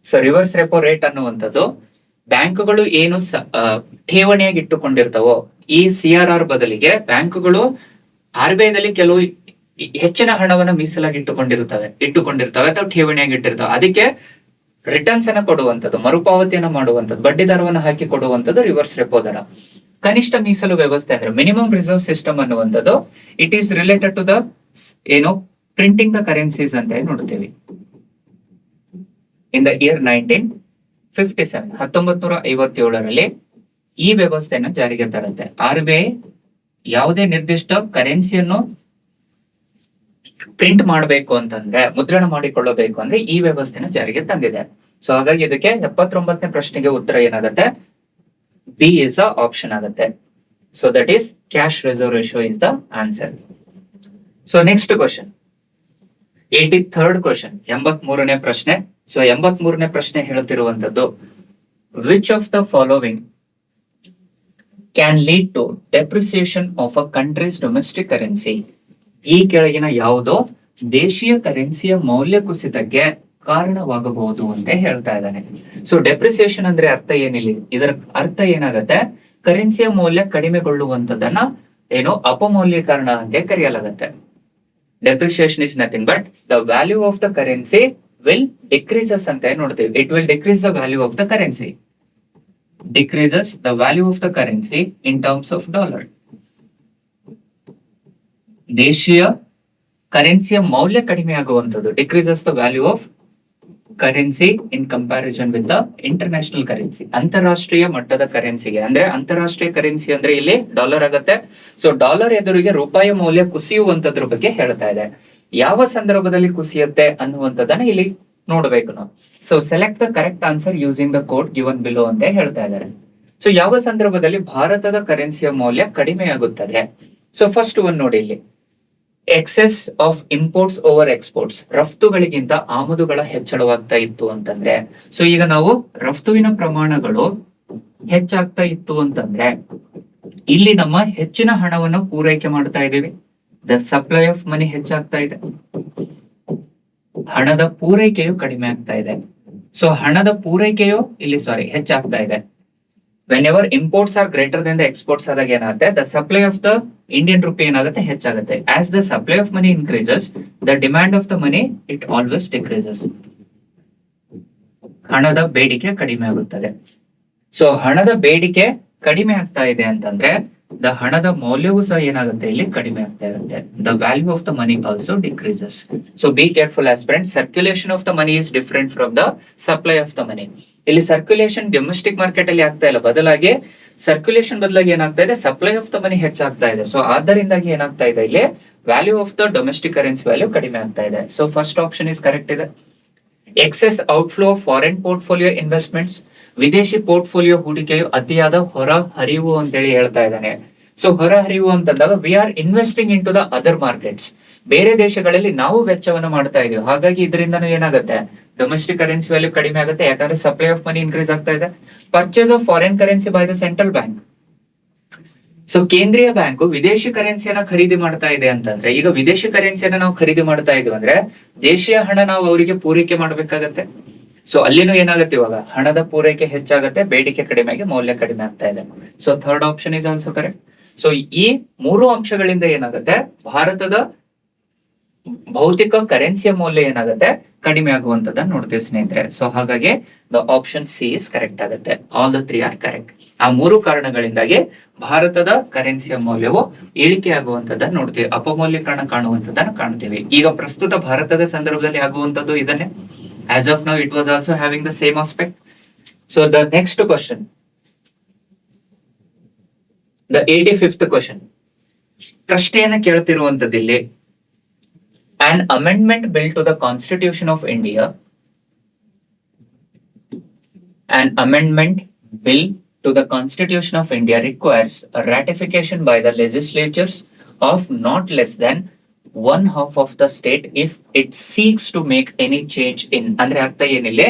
Speaker 1: So reverse repo rate ಅನ್ನುವಂಥದ್ದು ಬ್ಯಾಂಕುಗಳು ಏನು ಠೇವಣಿಯಾಗಿ ಇಟ್ಟುಕೊಂಡಿರ್ತಾವೋ ಈ CRR ಬದಲಿಗೆ ಬ್ಯಾಂಕುಗಳು RBI ದಲ್ಲಿ ಕೆಲವು ಹೆಚ್ಚಿನ ಹಣವನ್ನ ಮೀಸಲಾಗಿ ಇಟ್ಟುಕೊಂಡಿರ್ತವೆ ಅಥವಾ ಠೇವಣಿಯಾಗಿ ಇಟ್ಟಿರ್ತವೆ. ಅದಕ್ಕೆ ರಿಟರ್ನ್ಸ್ ಅನ್ನ ಕೊಡುವಂಥದ್ದು, ಮರುಪಾವತಿಯನ್ನ ಮಾಡುವಂಥದ್ದು, ಬಡ್ಡಿ ದರವನ್ನು ಹಾಕಿ ಕೊಡುವಂಥದ್ದು ರಿವರ್ಸ್ ರೆಪೋ ದರ. ಕನಿಷ್ಠ ಮೀಸಲು ವ್ಯವಸ್ಥೆ ಅಂದ್ರೆ ಮಿನಿಮಮ್ ರಿಸರ್ವ್ ಸಿಸ್ಟಮ್ ಅನ್ನುವಂಥದ್ದು it is related to the printing the currencies ಅಂತ ನೋಡ್ತೀವಿ. ಇನ್ ದ ಇಯರ್ 1957, 1957ರಲ್ಲಿ ಈ ವ್ಯವಸ್ಥೆಯನ್ನು ಜಾರಿಗೆ ತರುತ್ತೆ. RBI ಯಾವುದೇ ನಿರ್ದಿಷ್ಟ ಕರೆನ್ಸಿಯನ್ನು ಪ್ರಿಂಟ್ ಮಾಡಬೇಕು ಅಂತಂದ್ರೆ, ಮುದ್ರಣ ಮಾಡಿಕೊಳ್ಳಬೇಕು ಅಂದ್ರೆ ಈ ವ್ಯವಸ್ಥೆನ ಜಾರಿಗೆ ತಂದಿದೆ. ಸೊ ಹಾಗಾಗಿ ಇದಕ್ಕೆ 79ನೇ ಪ್ರಶ್ನೆಗೆ ಉತ್ತರ ಏನಾಗುತ್ತೆ, B ಇಸ್ ದ ಆಪ್ಷನ್ ಆಗುತ್ತೆ. So that is cash reserve ratio is the answer. So next question, 83rd question, 83ನೇ ಪ್ರಶ್ನೆ. ಸೊ 83ನೇ ಪ್ರಶ್ನೆ ಹೇಳುತ್ತಿರುವಂತದ್ದು, which of the following can lead to depreciation of a country's domestic currency? ಈ ಕೆಳಗಿನ ಯಾವುದೋ ದೇಶೀಯ ಕರೆನ್ಸಿಯ ಮೌಲ್ಯ ಕುಸಿತಕ್ಕೆ ಕಾರಣವಾಗಬಹುದು ಅಂತ ಹೇಳ್ತಾ ಇದ್ದಾನೆ. ಸೊ ಡೆಪ್ರಿಸಿಯೇಷನ್ ಅಂದ್ರೆ ಅರ್ಥ ಏನಿಲ್ಲ, ಇದರ ಅರ್ಥ ಏನಾಗುತ್ತೆ, ಕರೆನ್ಸಿಯ ಮೌಲ್ಯ ಕಡಿಮೆಗೊಳ್ಳುವಂತದನ್ನ ಅಪಮೌಲ್ಯೀಕರಣ ಅಂತ ಕರೆಯಲಾಗುತ್ತೆ. Depreciation is nothing but the value of the currency will decreases ಅಂತ ನೋಡ್ತೀವಿ. It will decrease the value of the currency, decreases the value of the currency in terms of dollar. ದೇಶೀಯ ಕರೆನ್ಸಿಯ ಮೌಲ್ಯ ಕಡಿಮೆ ಆಗುವಂತದ್ದು, decreases the value of currency in comparison with the international currency. ಅಂತಾರಾಷ್ಟ್ರೀಯ ಮಟ್ಟದ ಕರೆನ್ಸಿಗೆ, ಅಂದ್ರೆ ಅಂತಾರಾಷ್ಟ್ರೀಯ ಕರೆನ್ಸಿ ಅಂದ್ರೆ ಇಲ್ಲಿ ಡಾಲರ್ ಆಗುತ್ತೆ. ಸೊ ಡಾಲರ್ ಎದುರಿಗೆ ರೂಪಾಯಿ ಮೌಲ್ಯ ಕುಸಿಯುವಂತದ್ರ ಬಗ್ಗೆ ಹೇಳ್ತಾ ಇದೆ. ಯಾವ ಸಂದರ್ಭದಲ್ಲಿ ಕುಸಿಯುತ್ತೆ ಅನ್ನುವಂಥದ್ದನ್ನ ಇಲ್ಲಿ ನೋಡ್ಬೇಕು ನಾವು. So select the correct answer using the code given below ಅಂತ ಹೇಳ್ತಾ ಇದ್ದಾರೆ. ಸೊ ಯಾವ ಸಂದರ್ಭದಲ್ಲಿ ಭಾರತದ ಕರೆನ್ಸಿಯ ಮೌಲ್ಯ ಕಡಿಮೆ ಆಗುತ್ತದೆ? ಸೊ ಫಸ್ಟ್ ಒನ್ ನೋಡಿ, ಇಲ್ಲಿ excess of imports over exports, ರಫ್ತುಗಳಿಗಿಂತ ಆಮದುಗಳ ಹೆಚ್ಚಳವಾಗ್ತಾ ಇತ್ತು ಅಂತಂದ್ರೆ, ಸೊ ಈಗ ನಾವು ರಫ್ತುವಿನ ಪ್ರಮಾಣಗಳು ಹೆಚ್ಚಾಗ್ತಾ ಇತ್ತು ಅಂತಂದ್ರೆ ಇಲ್ಲಿ ನಮ್ಮ ಹೆಚ್ಚಿನ ಹಣವನ್ನು ಪೂರೈಕೆ ಮಾಡ್ತಾ ಇದ್ದೀವಿ. ದ ಸಪ್ಲೈ ಆಫ್ ಮನಿ ಹೆಚ್ಚಾಗ್ತಾ ಇದೆ, ಹಣದ ಪೂರೈಕೆಯು ಕಡಿಮೆ ಆಗ್ತಾ ಇದೆ. ಸೊ ಹಣದ ಪೂರೈಕೆಯು ಇಲ್ಲಿ ಹೆಚ್ಚಾಗ್ತಾ ಇದೆ. Whenever imports are greater than the exports ಆದಾಗ ಏನಾಗುತ್ತೆ, the supply of the Indian rupee ಏನಾಗುತ್ತೆ, ಹೆಚ್ಚಾಗುತ್ತೆ. As the supply of money increases, the demand of the money it always decreases. ಹಣದ ಬೇಡಿಕೆ ಕಡಿಮೆ ಆಗುತ್ತದೆ. ಸೊ ಹಣದ ಬೇಡಿಕೆ ಕಡಿಮೆ ಆಗ್ತಾ ಇದೆ ಅಂತಂದ್ರೆ ದ ಹಣದ ಮೌಲ್ಯವೂ ಸಹ ಏನಾಗುತ್ತೆ, ಇಲ್ಲಿ ಕಡಿಮೆ ಆಗ್ತಾ ಇರುತ್ತೆ. The value of the money also decreases. So be careful aspirant, circulation of the money is different from the supply of the ಮನಿ. ಇಲ್ಲಿ ಸರ್ಕ್ಯುಲೇಷನ್ ಡೊಮೆಸ್ಟಿಕ್ ಮಾರ್ಕೆಟ್ ಅಲ್ಲಿ ಆಗ್ತಾ ಇಲ್ಲ, ಬದಲಾಗಿ ಸರ್ಕ್ಯುಲೇಷನ್ ಬದಲಾಗಿ ಏನಾಗ್ತಾ ಇದೆ, ಸಪ್ಲೈ ಆಫ್ ದ ಮನಿ ಹೆಚ್ಚಾಗ್ತಾ ಇದೆ. ಸೊ ಆದ್ದರಿಂದಾಗಿ ಏನಾಗ್ತಾ ಇದೆ, ಇಲ್ಲಿ value of the domestic currency value ಕಡಿಮೆ ಆಗ್ತಾ ಇದೆ. So first option is correct ಇದೆ. Excess outflow of foreign portfolio investments, ವಿದೇಶಿ ಪೋರ್ಟ್ಫೋಲಿಯೋ ಹೂಡಿಕೆಯು ಅತಿಯಾದ ಹೊರ ಹರಿವು ಅಂತೇಳಿ ಹೇಳ್ತಾ ಇದ್ದಾನೆ. ಸೊ ಹೊರ ಹರಿವು ಅಂತಂದಾಗ we are investing into the other markets, ಬೇರೆ ದೇಶಗಳಲ್ಲಿ ನಾವು ವೆಚ್ಚವನ್ನು ಮಾಡ್ತಾ ಇದೀವಿ. ಹಾಗಾಗಿ ಇದರಿಂದನೂ ಏನಾಗುತ್ತೆ, ಡೊಮೆಸ್ಟಿಕ್ ಕರೆನ್ಸಿ ವ್ಯಾಲ್ಯೂ ಕಡಿಮೆ ಆಗುತ್ತೆ, ಯಾಕಂದ್ರೆ ಸಪ್ಲೈ ಆಫ್ ಮನಿ ಇನ್ಕ್ರೀಸ್ ಆಗ್ತಾ ಇದೆ. Purchase of foreign currency by the central bank, so ಕೇಂದ್ರೀಯ ಬ್ಯಾಂಕು ವಿದೇಶಿ ಕರೆನ್ಸಿಯನ್ನ ಖರೀದಿ ಮಾಡ್ತಾ ಇದೆ ಅಂತಂದ್ರೆ, ಈಗ ವಿದೇಶಿ ಕರೆನ್ಸಿಯನ್ನ ನಾವು ಖರೀದಿ ಮಾಡ್ತಾ ಇದೀವಿ ಅಂದ್ರೆ ದೇಶೀಯ ಹಣ ನಾವು ಅವರಿಗೆ ಪೂರೈಕೆ ಮಾಡ್ಬೇಕಾಗತ್ತೆ. ಸೊ ಅಲ್ಲಿನೂ ಏನಾಗುತ್ತೆ, ಇವಾಗ ಹಣದ ಪೂರೈಕೆ ಹೆಚ್ಚಾಗುತ್ತೆ, ಬೇಡಿಕೆ ಕಡಿಮೆ ಆಗಿ ಮೌಲ್ಯ ಕಡಿಮೆ ಆಗ್ತಾ ಇದೆ. So third option is also correct. So ಈ ಮೂರು ಅಂಶಗಳಿಂದ ಏನಾಗುತ್ತೆ, ಭಾರತದ ಭೌತಿಕ ಕರೆನ್ಸಿಯ ಮೌಲ್ಯ ಏನಾಗುತ್ತೆ, ಕಡಿಮೆ ಆಗುವಂತದನ್ನ ನೋಡ್ತೀವಿ ಸ್ನೇಹಿತರೆ. ಸೊ ಹಾಗಾಗಿ the option C is correct ಆಗುತ್ತೆ. All the 3 are correct. ಆ ಮೂರು ಕಾರಣಗಳಿಂದಾಗಿ ಭಾರತದ ಕರೆನ್ಸಿಯ ಮೌಲ್ಯವು ಇಳಿಕೆ ಆಗುವಂತದನ್ನ ನೋಡ್ತೀವಿ, ಅಪಮೌಲ್ಯೀಕರಣ ಕಾಣುವಂತದನ್ನ ಕಾಣ್ತೀವಿ. ಈಗ ಪ್ರಸ್ತುತ ಭಾರತದ ಸಂದರ್ಭದಲ್ಲಿ ಆಗುವಂತದ್ದು ಇದನ್ನೇ. As of now it was also having the same aspect. So the next question, the 85th question, ಪ್ರಶ್ನೆಯನ್ನ ಕೇಳ್ತಿರುವಂತದ್ದಿಲ್ಲಿ, an amendment bill to the Constitution of India, an amendment bill to the Constitution of India requires a ratification by the legislatures of not less than 1/2 of the state if it seeks to make any change in. ಅಂದ್ರೆ ಅರ್ಥ ಏನಿಲ್ಲ,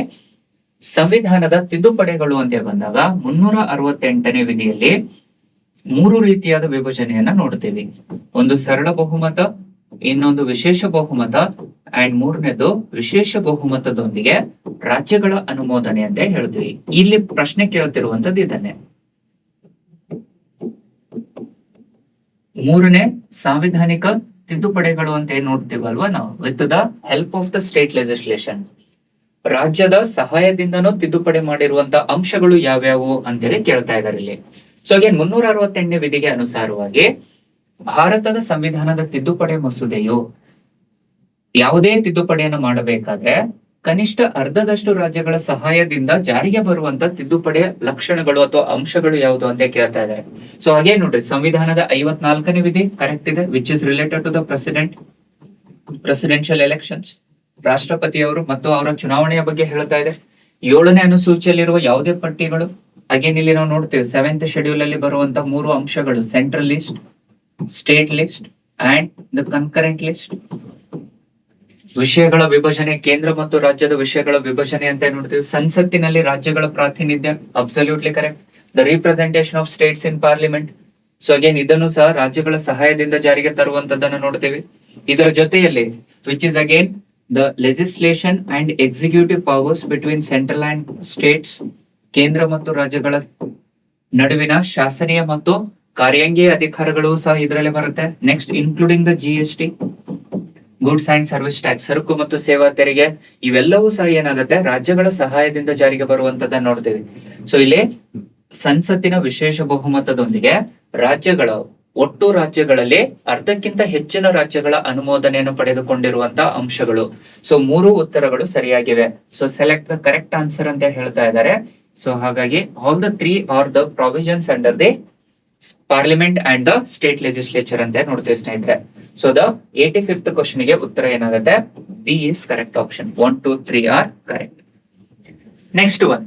Speaker 1: ಸಂವಿಧಾನದ ತಿದ್ದುಪಡಿಗಳು ಅಂತ ಬಂದಾಗ 368ನೇ ವಿಧಿಯಲ್ಲಿ 3 ರೀತಿಯಾದ ವಿಭಜನೆಯನ್ನ ನೋಡ್ತೀವಿ. ಒಂದು ಸರಳ ಬಹುಮತ, ಇನ್ನೊಂದು ವಿಶೇಷ ಬಹುಮತ, ಅಂಡ್ ಮೂರನೇದು ವಿಶೇಷ ಬಹುಮತದೊಂದಿಗೆ ರಾಜ್ಯಗಳ ಅನುಮೋದನೆ ಅಂತ ಹೇಳ್ತೀವಿ. ಇಲ್ಲಿ ಪ್ರಶ್ನೆ ಕೇಳ್ತಿರುವಂತದ್ದು ಇದನ್ನೇ. ಮೂರನೇ ಸಾಂವಿಧಾನಿಕ ತಿದ್ದುಪಡಿಗಳು ಅಂತ ಏನ್ ನೋಡ್ತೀವಲ್ವಾ ನಾವು, with the help of the state legislation, ರಾಜ್ಯದ ಸಹಾಯದಿಂದನೂ ತಿದ್ದುಪಡಿ ಮಾಡಿರುವಂತ ಅಂಶಗಳು ಯಾವ್ಯಾವು ಅಂತೇಳಿ ಕೇಳ್ತಾ ಇದ್ದಾರೆ ಇಲ್ಲಿ. ಸೊ ಅಗೇನ್ 368ನೇ ವಿಧಿಗೆ ಅನುಸಾರವಾಗಿ ಭಾರತದ ಸಂವಿಧಾನದ ತಿದ್ದುಪಡಿ ಮಸೂದೆಯು ಯಾವುದೇ ತಿದ್ದುಪಡಿಯನ್ನು ಮಾಡಬೇಕಾದ್ರೆ ಕನಿಷ್ಠ ಅರ್ಧದಷ್ಟು ರಾಜ್ಯಗಳ ಸಹಾಯದಿಂದ ಜಾರಿಗೆ ಬರುವಂತ ತಿದ್ದುಪಡಿಯ ಲಕ್ಷಣಗಳು ಅಥವಾ ಅಂಶಗಳು ಯಾವುದು ಅಂತ ಕೇಳ್ತಾ ಇದ್ದಾರೆ. ಸೊ ಹಾಗೆ ನೋಡ್ರಿ, ಸಂವಿಧಾನದ 54ನೇ ವಿಧಿ ಕರೆಕ್ಟ್ ಇದೆ, which is related to the presidential elections, ರಾಷ್ಟ್ರಪತಿಯವರು ಮತ್ತು ಅವರ ಚುನಾವಣೆಯ ಬಗ್ಗೆ ಹೇಳ್ತಾ ಇದೆ. 7ನೇ ಅನುಸೂಚಿಯಲ್ಲಿರುವ ಯಾವುದೇ ಪಟ್ಟಿಗಳು, ಅಗೇನ್ ಇಲ್ಲಿ ನಾವು ನೋಡ್ತೀವಿ 7th ಶೆಡ್ಯೂಲ್ ಅಲ್ಲಿ ಬರುವಂತ 3 ಅಂಶಗಳು, central list, state list and the concurrent list. ವಿಷಯಗಳ ವಿಭಜನೆ, ಕೇಂದ್ರ ಮತ್ತು ರಾಜ್ಯದ ವಿಷಯಗಳ ವಿಭಜನೆ ಅಂತ ನೋಡ್ತೀವಿ. ಸಂಸತ್ತಿನಲ್ಲಿ ರಾಜ್ಯಗಳ ಪ್ರಾತಿನಿಧ್ಯ, absolutely correct. The representation of States in parliament, so again ಇದನ್ನು ಸಹ ರಾಜ್ಯಗಳ ಸಹಾಯದಿಂದ ಜಾರಿಗೆ ತರುವಂತದ್ದನ್ನು ನೋಡ್ತೀವಿ. ಇದರ ಜೊತೆಯಲ್ಲಿ which is again the legislation and executive powers between central and States, ಕೇಂದ್ರ ಮತ್ತು ರಾಜ್ಯಗಳ ನಡುವಿನ ಶಾಸನೀಯ ಮತ್ತು ಕಾರ್ಯಾಂಗೀಯ ಅಧಿಕಾರಗಳು ಸಹ ಇದರಲ್ಲಿ ಬರುತ್ತೆ. Next including the GST, goods and service tax, ಸರಕು ಮತ್ತು ಸೇವಾ ತೆರಿಗೆ, ಇವೆಲ್ಲವೂ ಸಹ ಏನಾಗುತ್ತೆ, ರಾಜ್ಯಗಳ ಸಹಾಯದಿಂದ ಜಾರಿಗೆ ಬರುವಂತದ್ದನ್ನ ನೋಡ್ತೀವಿ. ಸೊ ಇಲ್ಲಿ ಸಂಸತ್ತಿನ ವಿಶೇಷ ಬಹುಮತದೊಂದಿಗೆ ರಾಜ್ಯಗಳ ಒಟ್ಟು ರಾಜ್ಯಗಳಲ್ಲಿ ಅರ್ಧಕ್ಕಿಂತ ಹೆಚ್ಚಿನ ರಾಜ್ಯಗಳ ಅನುಮೋದನೆಯನ್ನು ಪಡೆದುಕೊಂಡಿರುವಂತಹ ಅಂಶಗಳು. ಸೊ 3 ಉತ್ತರಗಳು ಸರಿಯಾಗಿವೆ. So select the correct answer ಅಂತ ಹೇಳ್ತಾ ಇದ್ದಾರೆ. ಸೊ ಹಾಗಾಗಿ all the 3 are the provisions under the parliament and the state legislature ಅಂತ ನೋಡ್ತೀವಿ ಸ್ನೇಹಿತರೆ. ಸೊ ದ 85th ಕ್ವಶನ್ ಗೆ ಉತ್ತರ ಏನಾಗುತ್ತೆ, B is correct option. 1, 2, 3 are correct. Next one,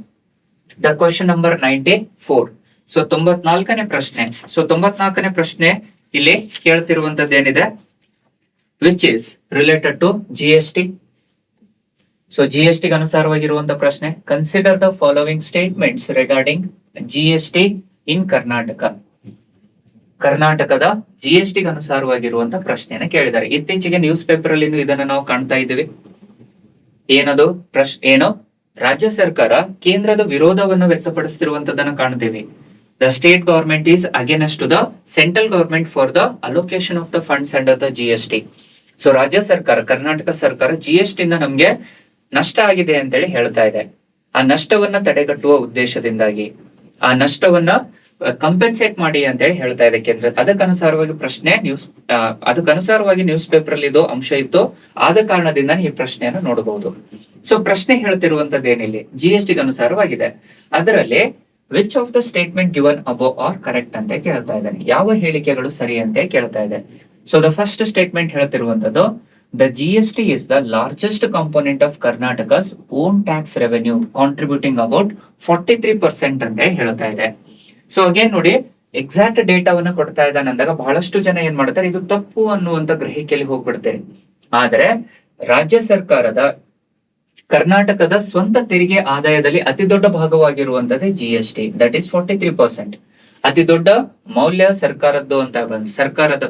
Speaker 1: the question number 94. So 94ನೇ ಪ್ರಶ್ನೆ. ಸೊ 94ನೇ ಪ್ರಶ್ನೆ ಇಲ್ಲಿ ಕೇಳ್ತಿರುವಂತದ್ದು ಏನಿದೆ, which is related to GST. So GST ಗೆ ಅನುಸಾರವಾಗಿರುವಂತ ಪ್ರಶ್ನೆ, consider the following statements regarding GST in Karnataka. ಕರ್ನಾಟಕದ GST ಗೆ ಅನುಸಾರವಾಗಿರುವಂತ ಪ್ರಶ್ನೆಯನ್ನ ಕೇಳಿದ್ದಾರೆ. ಇತ್ತೀಚೆಗೆ ನ್ಯೂಸ್ ಪೇಪರ್ ಅಲ್ಲಿ ಇದನ್ನ ನಾವು ಕಾಣ್ತಾ ಇದ್ದೀವಿ. ಏನದು ಏನು, ರಾಜ್ಯ ಸರ್ಕಾರ ಕೇಂದ್ರದ ವಿರೋಧವನ್ನು ವ್ಯಕ್ತಪಡಿಸುತ್ತಿರುವಂತದನ್ನ ಕಾಣ್ತೀವಿ. The state government is against to the central government for the allocation of the funds under the GST. So ರಾಜ್ಯ ಸರ್ಕಾರ, ಕರ್ನಾಟಕ ಸರ್ಕಾರ GST ಇಂದ ನಮ್ಗೆ ನಷ್ಟ ಆಗಿದೆ ಅಂತೇಳಿ ಹೇಳ್ತಾ ಇದೆ. ಆ ನಷ್ಟವನ್ನ ತಡೆಗಟ್ಟುವ ಉದ್ದೇಶದಿಂದಾಗಿ ಆ ನಷ್ಟವನ್ನ ಕಂಪೆನ್ಸೇಟ್ ಮಾಡಿ ಅಂತ ಹೇಳಿ ಹೇಳ್ತಾ ಇದೆ ಕೇಂದ್ರ. ಅದಕ್ಕನುಸಾರವಾಗಿ ಪ್ರಶ್ನೆ ಅದಕ್ಕನುಸಾರವಾಗಿ ನ್ಯೂಸ್ ಪೇಪರ್ ಅಲ್ಲಿ ಇದು ಅಂಶ ಇತ್ತು, ಆದ ಕಾರಣದಿಂದ ಈ ಪ್ರಶ್ನೆಯನ್ನು ನೋಡಬಹುದು. ಸೊ ಪ್ರಶ್ನೆ ಹೇಳ್ತಿರುವಂತದ್ದು ಏನಿಲ್ಲ, GST ಗೆ ಅನುಸಾರವಾಗಿದೆ. ಅದರಲ್ಲಿ which of the statement given above are correct ಅಂತ ಕೇಳ್ತಾ ಇದ್ದಾನೆ. ಯಾವ ಹೇಳಿಕೆಗಳು ಸರಿ ಅಂತ ಕೇಳ್ತಾ ಇದೆ. ಸೊ ದ ಫಸ್ಟ್ ಸ್ಟೇಟ್ಮೆಂಟ್ ಹೇಳ್ತಿರುವಂತದ್ದು, the GST is the largest component of Karnataka's own tax revenue, contributing about 43% ಅಂತ ಹೇಳ್ತಾ ಇದೆ. ಸೊ ಅಗೇನ್ ನೋಡಿ, ಎಕ್ಸಾಕ್ಟ್ ಡೇಟಾವನ್ನ ಕೊಡ್ತಾ ಇದ್ದಾನೆ ಅಂದಾಗ ಬಹಳಷ್ಟು ಜನ ಏನ್ ಮಾಡ್ತಾರೆ, ಇದು ತಪ್ಪು ಅನ್ನುವಂತ ಗ್ರಹಿಕೆಯಲ್ಲಿ ಹೋಗ್ಬಿಡ್ತಾರೆ. ಆದ್ರೆ ರಾಜ್ಯ ಸರ್ಕಾರದ ಕರ್ನಾಟಕದ ಸ್ವಂತ ತೆರಿಗೆ ಆದಾಯದಲ್ಲಿ ಅತಿ ದೊಡ್ಡ ಭಾಗವಾಗಿರುವಂತದ್ದೇ GST, ದಟ್ ಈಸ್ 43%. ಅತಿ ದೊಡ್ಡ ಮೌಲ್ಯ ಸರ್ಕಾರದ್ದು ಅಂತ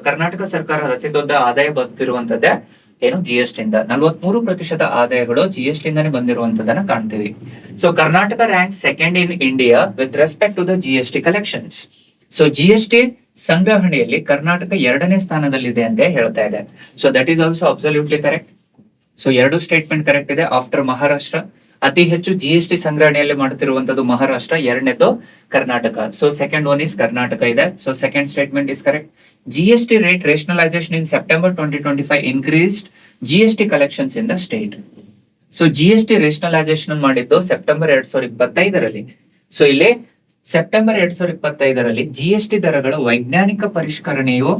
Speaker 1: ಕರ್ನಾಟಕ ಸರ್ಕಾರದ ಅತಿ ದೊಡ್ಡ ಆದಾಯ ಬರ್ತಿರುವಂತದ್ದೇ ಏನು, GST ಇಂದ. 43% ಆದಾಯಗಳು GST ಇಂದಾನೆ ಬಂದಿರುವಂತದನ್ನ ಕಾಣ್ತೀವಿ. So Karnataka rank second in India with respect to the GST collections. So GST ಸಂಗ್ರಹಣೆಯಲ್ಲಿ ಕರ್ನಾಟಕ 2ನೇ ಸ್ಥಾನದಲ್ಲಿದೆ ಅಂತ ಹೇಳ್ತಾ ಇದೆ. So that is also absolutely correct. So 2 statement correct ಇದೆ. ಆಫ್ಟರ್ ಮಹಾರಾಷ್ಟ್ರ, ಅತಿ ಹೆಚ್ಚು GST ಸಂಗ್ರಹಣೆಯಲ್ಲಿ ಮಾಡುತ್ತಿರುವಂತದ್ದು ಮಹಾರಾಷ್ಟ್ರ, 2ನೇದು Karnataka. So second one is Karnataka ಇದೆ. So second statement is correct. GST rate rationalization in September 2025 increased GST collections in the state. So GST rationalization ಮಾಡಿದ್ದು September 2025ರಲ್ಲಿ. So ಇಲ್ಲಿ September 2025ರಲ್ಲಿ GST ದರಗಳ ವೈಜ್ಞಾನಿಕ ಪರಿಷ್ಕರಣೆಯು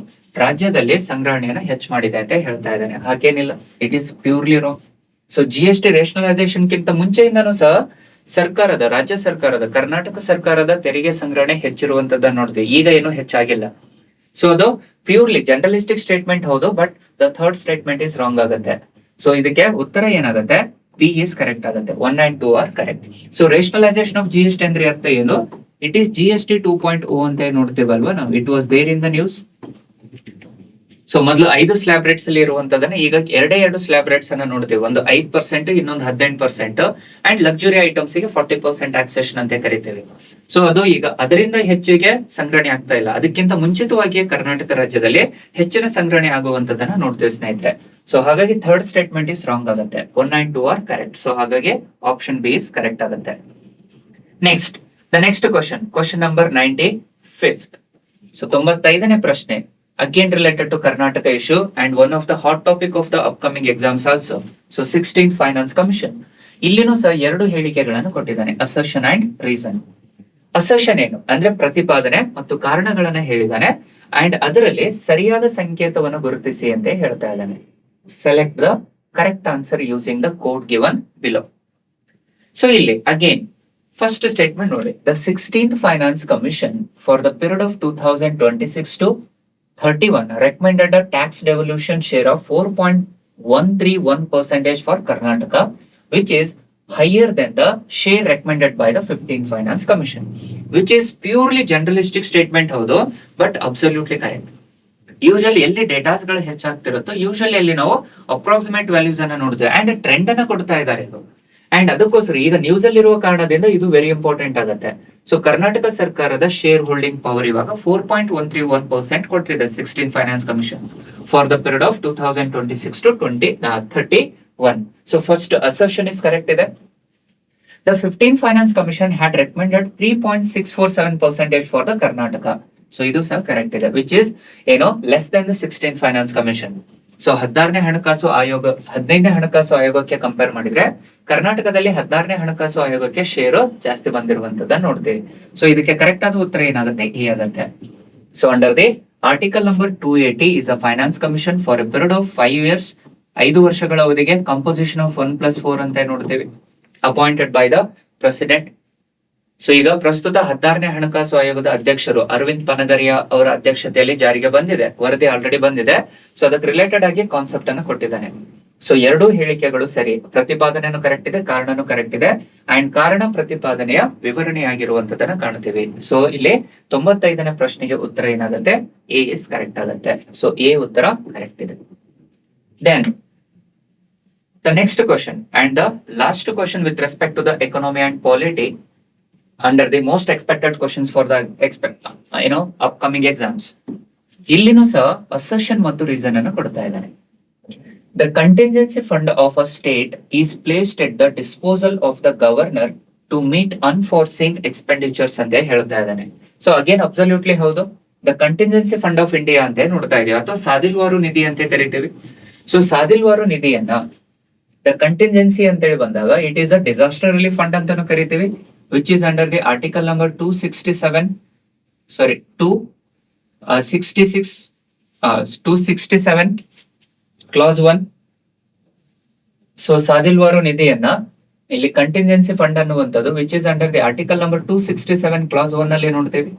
Speaker 1: ರಾಜ್ಯದಲ್ಲಿ ಸಂಗ್ರಹಣೆಯನ್ನ ಹೆಚ್ಚು ಮಾಡಿದೆ ಅಂತ ಹೇಳ್ತಾ ಇದ್ದಾನೆ. ಹಾಗೇನಿಲ್ಲ, it is purely wrong. So GST ರೇಷನಲೈಸೇಷನ್ ಗಿಂತ ಮುಂಚೆಯಿಂದನೂ ಸಹ ರಾಜ್ಯ ಸರ್ಕಾರದ, ಕರ್ನಾಟಕ ಸರ್ಕಾರದ ತೆರಿಗೆ ಸಂಗ್ರಹಣೆ ಹೆಚ್ಚಿರುವಂತದ್ದನ್ನ ನೋಡ್ತೀವಿ. ಈಗ ಏನು ಹೆಚ್ಚಾಗಿಲ್ಲ. ಸೊ ಅದು ಪ್ಯೂರ್ಲಿ ಜನರಲಿಸ್ಟಿಕ್ ಸ್ಟೇಟ್ಮೆಂಟ್ ಹೌದು, but the third statement is wrong ಆಗುತ್ತೆ. ಸೊ ಇದಕ್ಕೆ ಉತ್ತರ ಏನಾಗುತ್ತೆ? P is ಕರೆಕ್ಟ್ ಆಗುತ್ತೆ. 1 and 2 are correct. So rationalisation of GST ಅಂದ್ರೆ ಅರ್ಥ ಏನು? ಇಟ್ ಈಸ್ GST 2.0 ಅಂತ ನೋಡ್ತೀವಲ್ವಾ ನಾವು. It was there in the news. So ಮೊದಲು 5 ಸ್ಲಾಬ್ ರೇಟ್ಸ್ ಅಲ್ಲಿ ಇರುವಂತದನ್ನ ಈಗ 2 ಸ್ಲಾಬ್ ರೇಟ್ಸ್ ಅನ್ನ ನೋಡ್ತೀವಿ. ಒಂದು 5%, ಇನ್ನೊಂದು 18%, ಅಂಡ್ ಲಕ್ಸುರಿ ಐಟಮ್ಸ್ ಗೆ 40% ಟ್ಯಾಕ್ಸೇಷನ್ ಅಂತ ಕರಿತೀವಿ. ಸೊ ಅದು ಈಗ ಅದರಿಂದ ಹೆಚ್ಚಿಗೆ ಸಂಗ್ರಹಣೆ ಆಗ್ತಾ ಇಲ್ಲ. ಅದಕ್ಕಿಂತ ಮುಂಚಿತವಾಗಿಯೇ ಕರ್ನಾಟಕ ರಾಜ್ಯದಲ್ಲಿ ಹೆಚ್ಚಿನ ಸಂಗ್ರಹಣೆ ಆಗುವಂತದನ್ನ ನೋಡ್ತೀವಿ ಸ್ನೇಹಿತರೆ. ಸೊ ಹಾಗಾಗಿ ಥರ್ಡ್ ಸ್ಟೇಟ್ಮೆಂಟ್ ಇಸ್ ರಾಂಗ್ ಆಗುತ್ತೆ. 1 and 2 ಆರ್ ಕರೆಕ್ಟ್. ಸೊ ಹಾಗಾಗಿ ಆಪ್ಷನ್ ಬಿ ಇಸ್ ಕರೆಕ್ಟ್ ಆಗುತ್ತೆ. Next, the next question number 95th. So 95ನೇ ಪ್ರಶ್ನೆ, again related to Karnataka issue and one of the hot topic of the upcoming exams also. So 16th Finance Commission. ಇಲ್ಲಿನೂ ಸಹ 2 ಹೇಳಿಕೆಗಳನ್ನು ಕೊಟ್ಟಿದ್ದಾನೆ, assertion and reason. Assertion ಏನು ಅಂದ್ರೆ ಪ್ರತಿಪಾದನೆ ಮತ್ತು ಕಾರಣಗಳನ್ನ ಹೇಳಿದ್ದಾನೆ, ಅಂಡ್ ಅದರಲ್ಲಿ ಸರಿಯಾದ ಸಂಕೇತವನ್ನು ಗುರುತಿಸಿ ಅಂತ ಹೇಳ್ತಾ ಇದ್ದಾನೆ. Select the correct answer using the code given below. So ಇಲ್ಲಿ ಅಗೇನ್ ಫಸ್ಟ್ ಸ್ಟೇಟ್ಮೆಂಟ್ ನೋಡಿ, the 16th Finance Commission for the period of 2026 to 31 recommended a tax devolution share of 4.131% for Karnataka, which is higher than the share recommended by the 15th Finance Commission, which is purely generalistic statement ಹೌದು, but absolutely correct. Usually ಎಲ್ಲಿ datas ಗಳು ಹೆಚ್ಚಾಗ್ತಿರುತ್ತೋ usually ಅಲ್ಲಿ ನಾವು approximate values ಅನ್ನ ನೋಡ್ತೇವೆ, and trend ಅನ್ನ ಕೊಡ್ತಾ ಇದ್ದಾರೆ ಇದು. ಅಂಡ್ ಅದಕ್ಕೋಸ್ಕರ ಈಗ ನ್ಯೂಸ್ ಅಲ್ಲಿ ಇರುವ ಕಾರಣದಿಂದ ಇದು ವೆರಿ ಇಂಪಾರ್ಟೆಂಟ್ ಆಗುತ್ತೆ. ಸೊ ಕರ್ನಾಟಕ ಸರ್ಕಾರದ ಶೇರ್ ಹೋಲ್ಡಿಂಗ್ ಪವರ್ ಇವಾಗ 4.131% ಕೊಡ್ತಿದೆ 16th Finance Commission for the period of 2026 to 2031. So first assertion is correct ಇದೆ. The 15th Finance Commission had recommended 3.647% for the Karnataka. So ಇದು ಸಹ ಕರೆಕ್ಟ್ ಇದೆ, which is less than the 16th Finance Commission. ಸೊ 15ನೇ ಹಣಕಾಸು ಆಯೋಗಕ್ಕೆ compare ಮಾಡಿದ್ರೆ ಕರ್ನಾಟಕದಲ್ಲಿ 16ನೇ ಹಣಕಾಸು ಆಯೋಗಕ್ಕೆ ಶೇರು ಜಾಸ್ತಿ ಬಂದಿರುವಂತದ್ದನ್ನ ನೋಡ್ತೀವಿ. ಸೊ ಇದಕ್ಕೆ ಕರೆಕ್ಟ್ ಆದ ಉತ್ತರ ಏನಾಗುತ್ತೆ? ಎ ಆಗುತ್ತೆ. So under the article number 280 is a finance commission for A period of 5 years, 5 ವರ್ಷಗಳ ಅವಧಿಗೆ ಕಂಪೋಸಿಷನ್ ಆಫ್ 1+4 ಅಂತ ನೋಡ್ತೀವಿ, appointed by the president. So ಈಗ ಪ್ರಸ್ತುತ 16ನೇ ಹಣಕಾಸು ಆಯೋಗದ ಅಧ್ಯಕ್ಷರು ಅರವಿಂದ್ ಪನಗರಿಯಾ ಅವರ ಅಧ್ಯಕ್ಷತೆಯಲ್ಲಿ ಜಾರಿಗೆ ಬಂದಿದೆ, ವರದಿ ಆಲ್ರೆಡಿ ಬಂದಿದೆ. ಸೊ ಅದಕ್ಕೆ ರಿಲೇಟೆಡ್ ಆಗಿ ಕಾನ್ಸೆಪ್ಟ್ ಅನ್ನು ಕೊಟ್ಟಿದ್ದಾನೆ. ಸೊ 2 ಹೇಳಿಕೆಗಳು ಸರಿ, ಪ್ರತಿಪಾದನೆಯನ್ನು ಕರೆಕ್ಟ್ ಇದೆ, ಕಾರಣನೂ ಕರೆಕ್ಟ್ ಇದೆ, ಅಂಡ್ ಕಾರಣ ಪ್ರತಿಪಾದನೆಯ ವಿವರಣೆಯಾಗಿರುವಂತದನ್ನ ಕಾಣ್ತೀವಿ. ಸೊ ಇಲ್ಲಿ 95ನೇ ಪ್ರಶ್ನೆಗೆ ಉತ್ತರ ಏನಾಗುತ್ತೆ? ಎ ಇಸ್ ಕರೆಕ್ಟ್ ಆಗುತ್ತೆ. ಸೊ ಎ ಉತ್ತರ ಕರೆಕ್ಟ್ ಇದೆ. Then the next question and the last question with respect to the economy and polity under the most expected questions for the upcoming exams. ಇಲ್ಲಿನೂ ಸಹ assertion ಮತ್ತು reason ಅನ್ನು ಕೊಡ್ತಾ ಇದ್ದಾನೆ. The contingency fund of a state is placed at the disposal of the governor to meet unforeseen expenditures ಅಂತ ಹೇಳ್ತಾ ಇದ್ದಾನೆ. So again absolutely ಹೌದು. The contingency fund of India ಅಂತ ನೋಡ್ತಾ ಇದೀವಿ, ಅಥವಾ ಸಾದಿಲ್ವಾರು ನಿಧಿ ಅಂತ ಕರಿತೀವಿ. ಸೊ ಸಾದಿಲ್ವಾರು ನಿಧಿಯನ್ನ ದ ಕಂಟಿಂಜೆನ್ಸಿ ಅಂತ ಹೇಳಿ ಬಂದಾಗ it is a disaster relief fund ಅಂತಾನು ಕರಿತೀವಿ, which is under the article number 267 clause 1. So ಸಾದಿಲ್ವಾರು ನಿಧಿಯನ್ನ ಇಲ್ಲಿ ಕಂಟಿಂಜೆನ್ಸಿ ಫಂಡ್ ಅನ್ನುವಂಥದ್ದು which is under the article number 267 clause 1 ಅಲ್ಲಿ ನೋಡ್ತೇವೆ.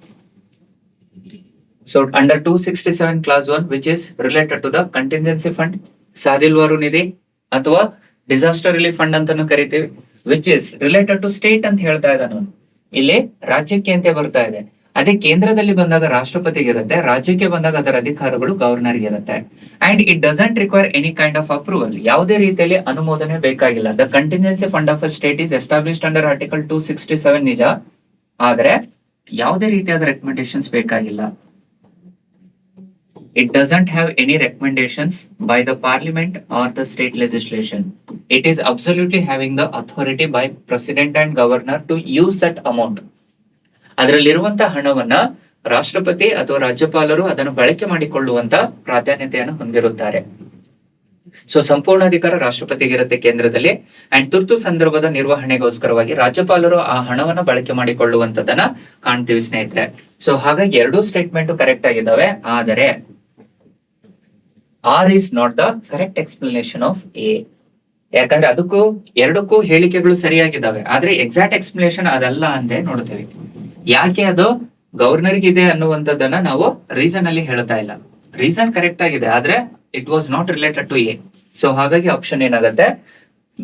Speaker 1: So under 267 clause 1 which is related to the contingency fund, ಸಾದಿಲ್ವಾರು ನಿಧಿ ಅಥವಾ ಡಿಸಾಸ್ಟರ್ ರಿಲೀಫ್ ಫಂಡ್ ಅಂತಾನು ಕರಿತೀವಿ, which is related to state ಅಂತ ಹೇಳ್ತಾ ಇದ್ದಾನು. ಇಲ್ಲಿ ರಾಜ್ಯಕ್ಕೆ ಅಂತ ಬರ್ತಾ ಇದೆ. ಅದೇ ಕೇಂದ್ರದಲ್ಲಿ ಬಂದಾಗ ರಾಷ್ಟ್ರಪತಿಗೆ ಇರುತ್ತೆ, ರಾಜ್ಯಕ್ಕೆ ಬಂದಾಗ ಅದರ ಅಧಿಕಾರಗಳು ಗವರ್ನರ್ಗೆ ಇರುತ್ತೆ. And it doesn't require any kind of approval, ಯಾವುದೇ ರೀತಿಯಲ್ಲಿ ಅನುಮೋದನೆ ಬೇಕಾಗಿಲ್ಲ. The contingency fund of a state is established under article 267 ನಿಜ, ಆದ್ರೆ ಯಾವುದೇ ರೀತಿಯಾದ ರೆಕಮೆಂಡೇಶನ್ಸ್ ಬೇಕಾಗಿಲ್ಲ. It doesn't have any recommendations by the parliament or the state legislation. It is absolutely having the authority by president and governor to use that amount. ಅದರಲ್ಲಿರುವಂತಹ ಹಣವನ್ನ ರಾಷ್ಟ್ರಪತಿ ಅಥವಾ ರಾಜ್ಯಪಾಲರು ಅದನ್ನು ಬಳಕೆ ಮಾಡಿಕೊಳ್ಳುವಂತ ಪ್ರಾಧಾನ್ಯತೆಯನ್ನು ಹೊಂದಿರುತ್ತಾರೆ. ಸೊ ಸಂಪೂರ್ಣ ಅಧಿಕಾರ ರಾಷ್ಟ್ರಪತಿಗಿರುತ್ತೆ ಕೇಂದ್ರದಲ್ಲಿ, ಅಂಡ್ ತುರ್ತು ಸಂದರ್ಭದ ನಿರ್ವಹಣೆಗೋಸ್ಕರವಾಗಿ ರಾಜ್ಯಪಾಲರು ಆ ಹಣವನ್ನ ಬಳಕೆ ಮಾಡಿಕೊಳ್ಳುವಂತದನ್ನ ಕಾಣ್ತೀವಿ ಸ್ನೇಹಿತರೆ. ಸೊ ಹಾಗಾಗಿ ಎರಡೂ ಸ್ಟೇಟ್ಮೆಂಟ್ ಕರೆಕ್ಟ್ ಆಗಿದ್ದಾವೆ, ಆದರೆ R is not the correct explanation of A. ಯಾಕಂದ್ರೆ ಎರಡಕ್ಕೂ ಹೇಳಿಕೆಗಳು ಸರಿಯಾಗಿದ್ದಾವೆ, ಆದ್ರೆ ಎಕ್ಸಾಕ್ಟ್ ಎಕ್ಸ್ಪ್ಲನೇಷನ್ ಅದಲ್ಲ ಅಂತ ನೋಡ್ತೇವೆ. ಯಾಕೆ ಅದು ಗವರ್ನರ್ಗೆ ಇದೆ ಅನ್ನುವಂಥದ್ದನ್ನ ನಾವು ರೀಸನ್ ಅಲ್ಲಿ ಹೇಳ್ತಾ ಇಲ್ಲ. ರೀಸನ್ ಕರೆಕ್ಟ್ ಆಗಿದೆ, ಆದ್ರೆ it was not related to A. So ಹಾಗಾಗಿ ಆಪ್ಷನ್ ಏನಾಗುತ್ತೆ,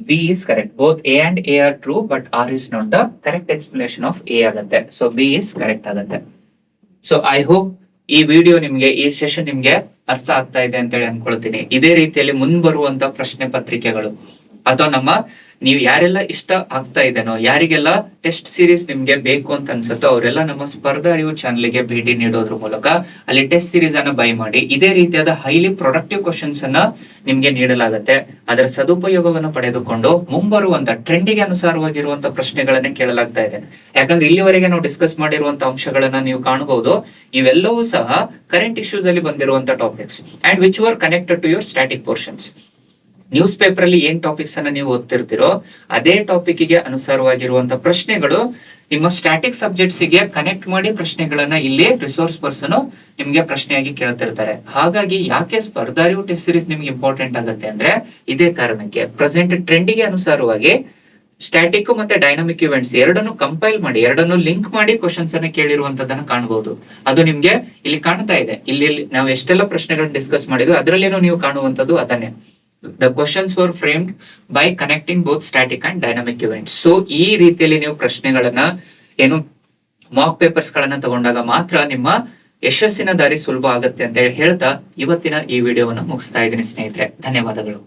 Speaker 1: B is correct. Both A and A are true, but R is not the correct explanation of A ಆಗುತ್ತೆ. ಸೊ ಬಿ ಇಸ್ ಕರೆಕ್ಟ್ ಆಗುತ್ತೆ. So I hope ಈ video ನಿಮ್ಗೆ, ಈ session ನಿಮ್ಗೆ ಅರ್ಥ ಆಗ್ತಾ ಇದೆ ಅಂತ ಹೇಳಿ ಅನ್ಕೊಳ್ತೀನಿ. ಇದೇ ರೀತಿಯಲ್ಲಿ ಮುಂಬರುವಂತ ಪ್ರಶ್ನೆ ಪತ್ರಿಕೆಗಳು ಅಥವಾ ನೀವು ಯಾರೆಲ್ಲ ಇಷ್ಟ ಆಗ್ತಾ ಇದೇನೋ, ಯಾರಿಗೆಲ್ಲ ಟೆಸ್ಟ್ ಸೀರೀಸ್ ನಿಮ್ಗೆ ಬೇಕು ಅಂತ ಅನ್ಸುತ್ತೋ ಅವರೆಲ್ಲ ನಮ್ಮ ಸ್ಪರ್ಧಾ ಅರಿವು ಚಾನಲ್ಗೆ ಭೇಟಿ ನೀಡೋದ್ರ ಮೂಲಕ ಅಲ್ಲಿ ಟೆಸ್ಟ್ ಸೀರೀಸ್ ಅನ್ನ ಬೈ ಮಾಡಿ. ಇದೇ ರೀತಿಯಾದ ಹೈಲಿ ಪ್ರೊಡಕ್ಟಿವ್ ಕ್ವಶನ್ಸ್ ಅನ್ನ ನಿಮ್ಗೆ ನೀಡಲಾಗುತ್ತೆ. ಅದರ ಸದುಪಯೋಗವನ್ನು ಪಡೆದುಕೊಂಡು ಮುಂಬರುವಂತ ಟ್ರೆಂಡಿಗೆ ಅನುಸಾರವಾಗಿರುವಂತ ಪ್ರಶ್ನೆಗಳನ್ನೇ ಕೇಳಲಾಗ್ತಾ ಇದೆ. ಯಾಕಂದ್ರೆ ಇಲ್ಲಿವರೆಗೆ ನಾವು ಡಿಸ್ಕಸ್ ಮಾಡಿರುವಂತ ಅಂಶಗಳನ್ನ ನೀವು ಕಾಣಬಹುದು. ಇವೆಲ್ಲವೂ ಸಹ ಕರೆಂಟ್ ಇಶ್ಯೂಸ್ ಅಲ್ಲಿ ಬಂದಿರುವಂತ topics and which were connected to your static portions. Newspaper ಅಲ್ಲಿ ಏನ್ ಟಾಪಿಕ್ಸ್ ಅನ್ನ ನೀವು ಓದ್ತಿರ್ತೀರೋ ಅದೇ ಟಾಪಿಕ್ ಗೆ ಅನುಸಾರವಾಗಿರುವಂತ ಪ್ರಶ್ನೆಗಳು ನಿಮ್ಮ ಸ್ಟ್ಯಾಟಿಕ್ ಸಬ್ಜೆಕ್ಟ್ಸ್ ಗೆ ಕನೆಕ್ಟ್ ಮಾಡಿ ಪ್ರಶ್ನೆಗಳನ್ನ ಇಲ್ಲಿ ರಿಸೋರ್ಸ್ ಪರ್ಸನ್ ನಿಮ್ಗೆ ಪ್ರಶ್ನೆಯಾಗಿ ಕೇಳ್ತಿರ್ತಾರೆ. ಹಾಗಾಗಿ ಯಾಕೆ ಸ್ಪರ್ಧಾರಿವು ಟೆಸ್ಟ್ ಸೀರೀಸ್ ನಿಮ್ಗೆ ಇಂಪಾರ್ಟೆಂಟ್ ಆಗುತ್ತೆ ಅಂದ್ರೆ ಇದೇ ಕಾರಣಕ್ಕೆ. ಪ್ರೆಸೆಂಟ್ ಟ್ರೆಂಡಿಗೆ ಅನುಸಾರವಾಗಿ ಸ್ಟ್ಯಾಟಿಕ್ ಮತ್ತೆ ಡೈನಾಮಿಕ್ ಇವೆಂಟ್ಸ್ ಎರಡನ್ನು ಕಂಪೈಲ್ ಮಾಡಿ, ಎರಡನ್ನು ಲಿಂಕ್ ಮಾಡಿ ಕ್ವಶನ್ಸ್ ಅನ್ನ ಕೇಳಿರುವಂತದನ್ನ ಕಾಣಬಹುದು. ಅದು ನಿಮ್ಗೆ ಇಲ್ಲಿ ಕಾಣ್ತಾ ಇದೆ. ಇಲ್ಲಿ ನಾವು ಎಷ್ಟೆಲ್ಲ ಪ್ರಶ್ನೆಗಳನ್ನ ಡಿಸ್ಕಸ್ ಮಾಡಿದ್ವಿ ಅದರಲ್ಲೇನೋ ನೀವು ಕಾಣುವಂತದ್ದು ಅದನ್ನೇ. The questions were framed by connecting both static and dynamic events. So ಈ ರೀತಿಯಲ್ಲಿ ನೀವು ಪ್ರಶ್ನೆಗಳನ್ನ ಮಾಕ್ ಪೇಪರ್ಸ್ ಗಳನ್ನ ತಗೊಂಡಾಗ ಮಾತ್ರ ನಿಮ್ಮ ಯಶಸ್ಸಿನ ದಾರಿ ಸುಲಭ ಆಗುತ್ತೆ ಅಂತ ಹೇಳಿ ಹೇಳ್ತಾ ಇವತ್ತಿನ ಈ ವಿಡಿಯೋವನ್ನು ಮುಗಿಸ್ತಾ ಇದ್ದೀನಿ ಸ್ನೇಹಿತರೆ. ಧನ್ಯವಾದಗಳು.